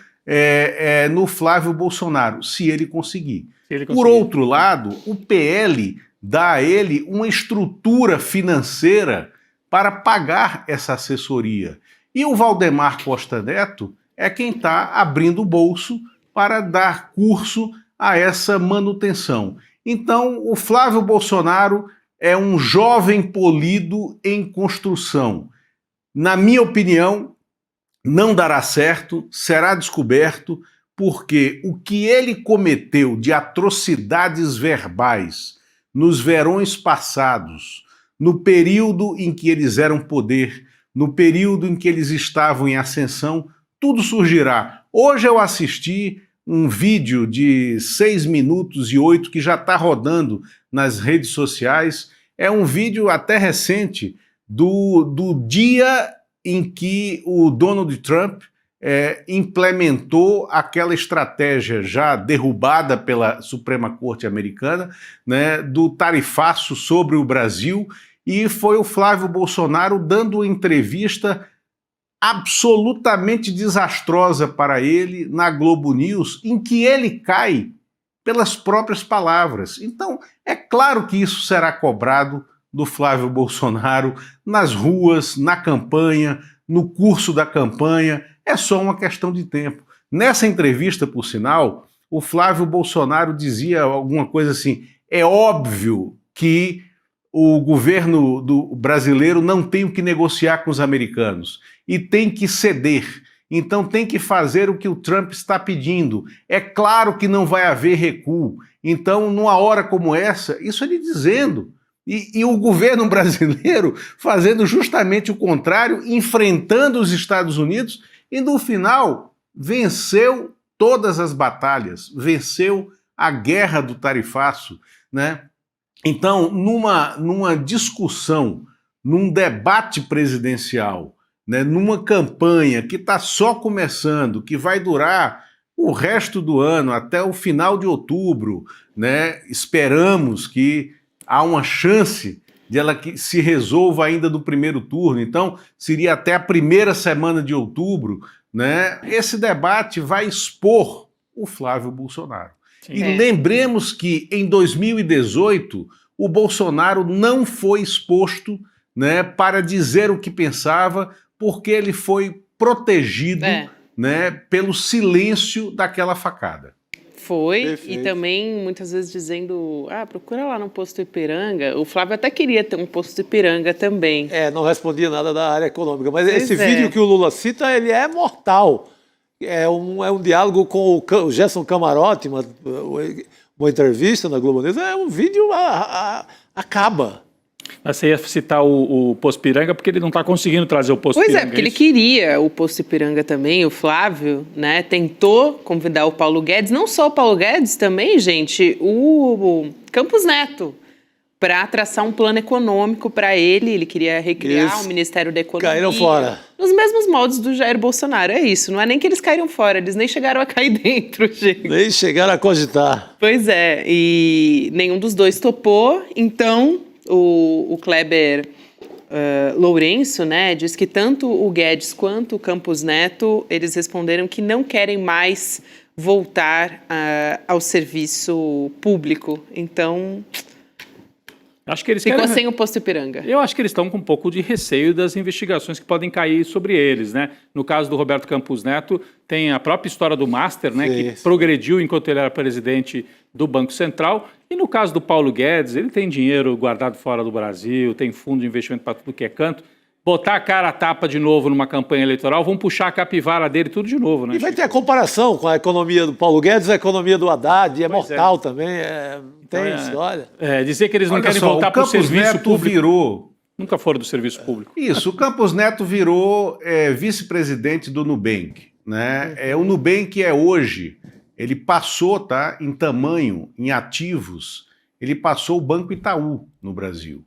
no Flávio Bolsonaro, se ele conseguir. Por outro lado, o PL dá a ele uma estrutura financeira para pagar essa assessoria. E o Valdemar Costa Neto é quem está abrindo o bolso para dar curso a essa manutenção. Então, o Flávio Bolsonaro é um jovem polido em construção. Na minha opinião, não dará certo, será descoberto, porque o que ele cometeu de atrocidades verbais nos verões passados, no período em que eles eram poder, no período em que eles estavam em ascensão, tudo surgirá. Hoje eu assisti um vídeo de 6 minutos e 8 que já está rodando nas redes sociais. É um vídeo até recente do dia em que o Donald Trump implementou aquela estratégia já derrubada pela Suprema Corte Americana, né, do tarifaço sobre o Brasil, e foi o Flávio Bolsonaro dando uma entrevista absolutamente desastrosa para ele na Globo News, em que ele cai pelas próprias palavras. Então, é claro que isso será cobrado do Flávio Bolsonaro nas ruas, na campanha, no curso da campanha. É só uma questão de tempo. Nessa entrevista, por sinal, o Flávio Bolsonaro dizia alguma coisa assim: é óbvio que o governo brasileiro não tem o que negociar com os americanos e tem que ceder. Então tem que fazer o que o Trump está pedindo. É claro que não vai haver recuo. Então, numa hora como essa, isso ele dizendo. E o governo brasileiro fazendo justamente o contrário, enfrentando os Estados Unidos, e no final venceu todas as batalhas, venceu a guerra do tarifaço, né? Então, numa discussão, num debate presidencial, né, numa campanha que está só começando, que vai durar o resto do ano, até o final de outubro, né, esperamos que há uma chance de ela que se resolva ainda do primeiro turno, então seria até a primeira semana de outubro, né, esse debate vai expor o Flávio Bolsonaro. E lembremos que em 2018 o Bolsonaro não foi exposto, né, para dizer o que pensava, porque ele foi protegido, né, pelo silêncio daquela facada. Foi, Perfeito. E também muitas vezes dizendo, procura lá no posto Ipiranga. O Flávio até queria ter um posto Ipiranga também. Não respondia nada da área econômica, mas esse vídeo que o Lula cita, ele é mortal. É um diálogo com o Gerson Camarote, uma entrevista na Globo News, um vídeo acaba. Você ia citar o posto Ipiranga porque ele não está conseguindo trazer o posto Ipiranga. Pois porque ele queria o posto Ipiranga também, o Flávio, né, tentou convidar o Paulo Guedes, não só o Paulo Guedes também, gente, o Campos Neto, para traçar um plano econômico para ele queria recriar o Ministério da Economia. Caíram fora. Nos mesmos moldes do Jair Bolsonaro, é isso, não é nem que eles caíram fora, eles nem chegaram a cair dentro, gente. Nem chegaram a cogitar. Pois é, e nenhum dos dois topou, então o Kleber Lourenço, né, diz que tanto o Guedes quanto o Campos Neto, eles responderam que não querem mais voltar ao serviço público, então acho que eles ficou sem o posto Ipiranga. Eu acho que eles estão com um pouco de receio das investigações que podem cair sobre eles, né? No caso do Roberto Campos Neto, tem a própria história do Master, né, que progrediu enquanto ele era presidente do Banco Central. E no caso do Paulo Guedes, ele tem dinheiro guardado fora do Brasil, tem fundo de investimento para tudo que é canto. Botar a cara a tapa de novo numa campanha eleitoral, vão puxar a capivara dele tudo de novo, né? E vai ter a comparação com a economia do Paulo Guedes, a economia do Haddad, é mortal também, tem história. Dizer que eles não querem voltar para o serviço público. Nunca foram do serviço público. Isso, o Campos Neto virou vice-presidente do Nubank, né? O Nubank hoje, ele passou, em tamanho, em ativos, ele passou o Banco Itaú no Brasil.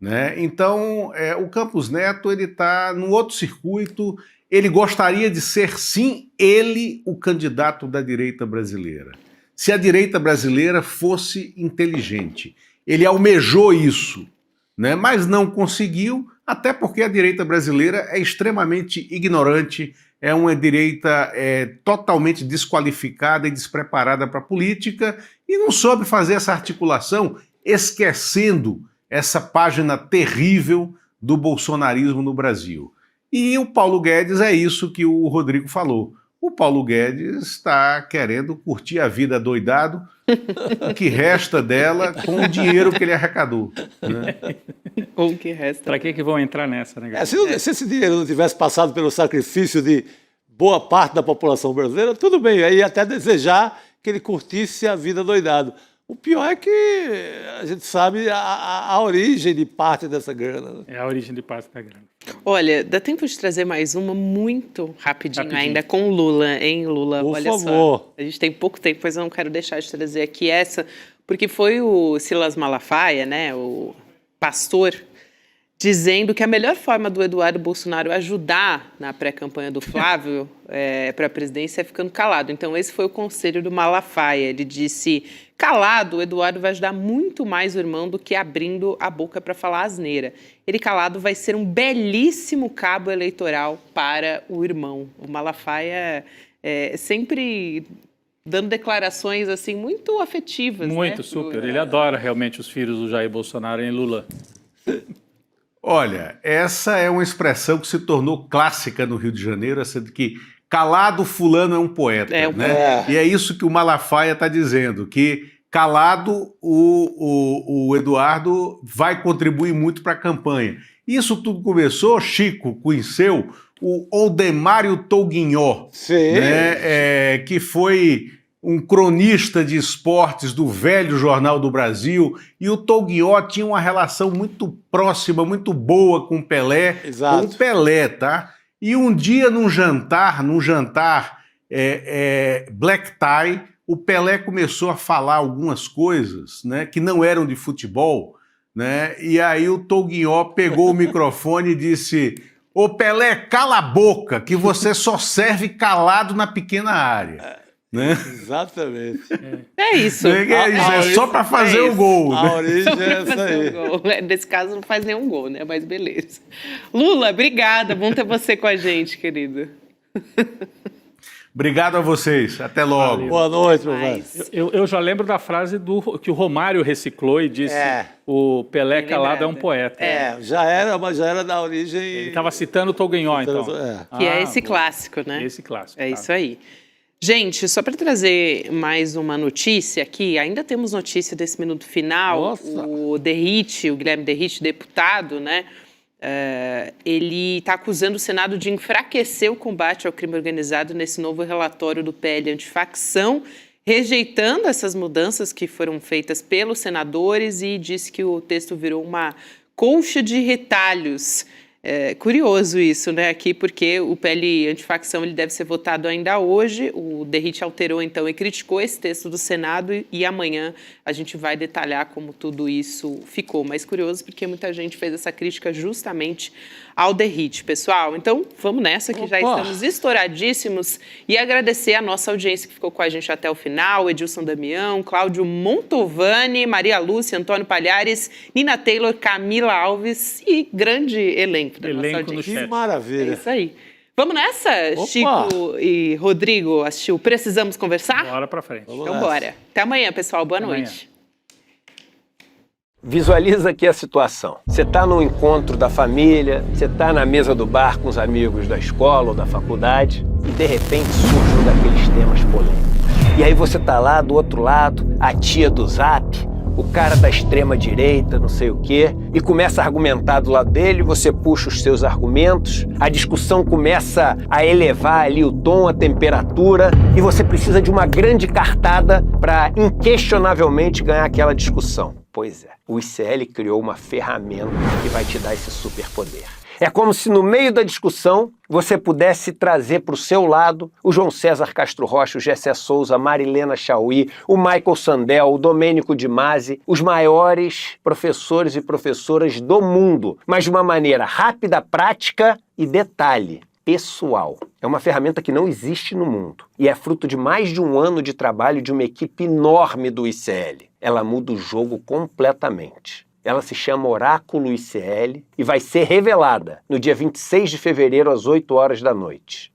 né? Então, o Campos Neto ele está num outro circuito. Ele gostaria de ser, sim, ele o candidato da direita brasileira. Se a direita brasileira fosse inteligente. Ele almejou isso, né? Mas não conseguiu, até porque a direita brasileira é extremamente ignorante, é uma direita totalmente desqualificada e despreparada para a política e não soube fazer essa articulação, esquecendo essa página terrível do bolsonarismo no Brasil. E o Paulo Guedes é isso que o Rodrigo falou. O Paulo Guedes está querendo curtir a vida doidado, o que resta dela com o dinheiro que ele arrecadou. Né? O que resta. Para que vão entrar nessa, né? Se esse dinheiro não tivesse passado pelo sacrifício de boa parte da população brasileira, tudo bem, aí até desejar que ele curtisse a vida doidado. O pior é que a gente sabe a origem de parte dessa grana. Né? É a origem de parte da grana. Olha, dá tempo de trazer mais uma muito rapidinho. Ainda com Lula, hein, Lula? Por olha favor. Só. A gente tem pouco tempo, mas eu não quero deixar de trazer aqui essa, porque foi o Silas Malafaia, né, o pastor, dizendo que a melhor forma do Eduardo Bolsonaro ajudar na pré-campanha do Flávio para a presidência é ficando calado. Então, esse foi o conselho do Malafaia. Ele disse, calado, o Eduardo vai ajudar muito mais o irmão do que abrindo a boca para falar asneira. Ele calado vai ser um belíssimo cabo eleitoral para o irmão. O Malafaia sempre dando declarações assim muito afetivas. Muito, né? Super. Ele adora realmente os filhos do Jair Bolsonaro, hein, Lula? Olha, essa é uma expressão que se tornou clássica no Rio de Janeiro, essa de que calado fulano é um poeta, né? E é isso que o Malafaia está dizendo, que calado o Eduardo vai contribuir muito para a campanha. Isso tudo começou, Chico conheceu o Oldemário Touguinhó, né? Que foi um cronista de esportes do velho Jornal do Brasil, e o Touguinhó tinha uma relação muito próxima, muito boa com o Pelé. Exato. Com o Pelé, tá? E um dia num jantar black tie, o Pelé começou a falar algumas coisas, né, que não eram de futebol, né? E aí o Touguinhó pegou o microfone e disse: "Ô Pelé, cala a boca, que você só serve calado na pequena área." Né? Exatamente. É isso. É só para fazer o gol. A origem é essa aí. Nesse caso não faz nenhum gol, né? Mas beleza. Lula, obrigada. Bom ter você com a gente, querido. Obrigado a vocês. Até logo. Valeu. Boa noite, meu velho. Eu já lembro da frase que o Romário reciclou e disse: o Pelé calado é um poeta. Já era da origem. Ele estava citando o Touguinhó, então. Que é esse clássico, né? Esse clássico. É isso aí. Gente, só para trazer mais uma notícia aqui, ainda temos notícia desse minuto final. Nossa. O Guilherme Derrite, deputado, né? Ele está acusando o Senado de enfraquecer o combate ao crime organizado nesse novo relatório do PL antifacção, rejeitando essas mudanças que foram feitas pelos senadores e disse que o texto virou uma colcha de retalhos. Curioso isso, né, aqui, porque o PL antifacção ele deve ser votado ainda hoje. O Derrite alterou, então, e criticou esse texto do Senado e amanhã a gente vai detalhar como tudo isso ficou. Mas curioso porque muita gente fez essa crítica justamente ao Derrite, pessoal. Então, vamos nessa, que já estamos estouradíssimos, e agradecer a nossa audiência que ficou com a gente até o final: Edilson Damião, Cláudio Montovani, Maria Lúcia, Antônio Palhares, Nina Taylor, Camila Alves e grande elenco da nossa audiência. Que maravilha. É isso aí. Vamos nessa, Chico e Rodrigo? Assistiu Precisamos Conversar? Bora pra frente. Então bora. Até amanhã, pessoal. Boa noite. Visualiza aqui a situação. Você está no encontro da família, você está na mesa do bar com os amigos da escola ou da faculdade e de repente surge um daqueles temas polêmicos. E aí você está lá do outro lado, a tia do Zap, o cara da extrema direita, não sei o quê, e começa a argumentar do lado dele, você puxa os seus argumentos, a discussão começa a elevar ali o tom, a temperatura, e você precisa de uma grande cartada para inquestionavelmente ganhar aquela discussão. Pois é, o ICL criou uma ferramenta que vai te dar esse superpoder. É como se no meio da discussão você pudesse trazer para o seu lado o João César Castro Rocha, o Gessé Souza, a Marilena Chauí, o Michael Sandel, o Domênico de Masi, os maiores professores e professoras do mundo, mas de uma maneira rápida, prática e detalhe, pessoal. É uma ferramenta que não existe no mundo e é fruto de mais de um ano de trabalho de uma equipe enorme do ICL. Ela muda o jogo completamente. Ela se chama Oráculo ICL e vai ser revelada no dia 26 de fevereiro às 8 horas da noite.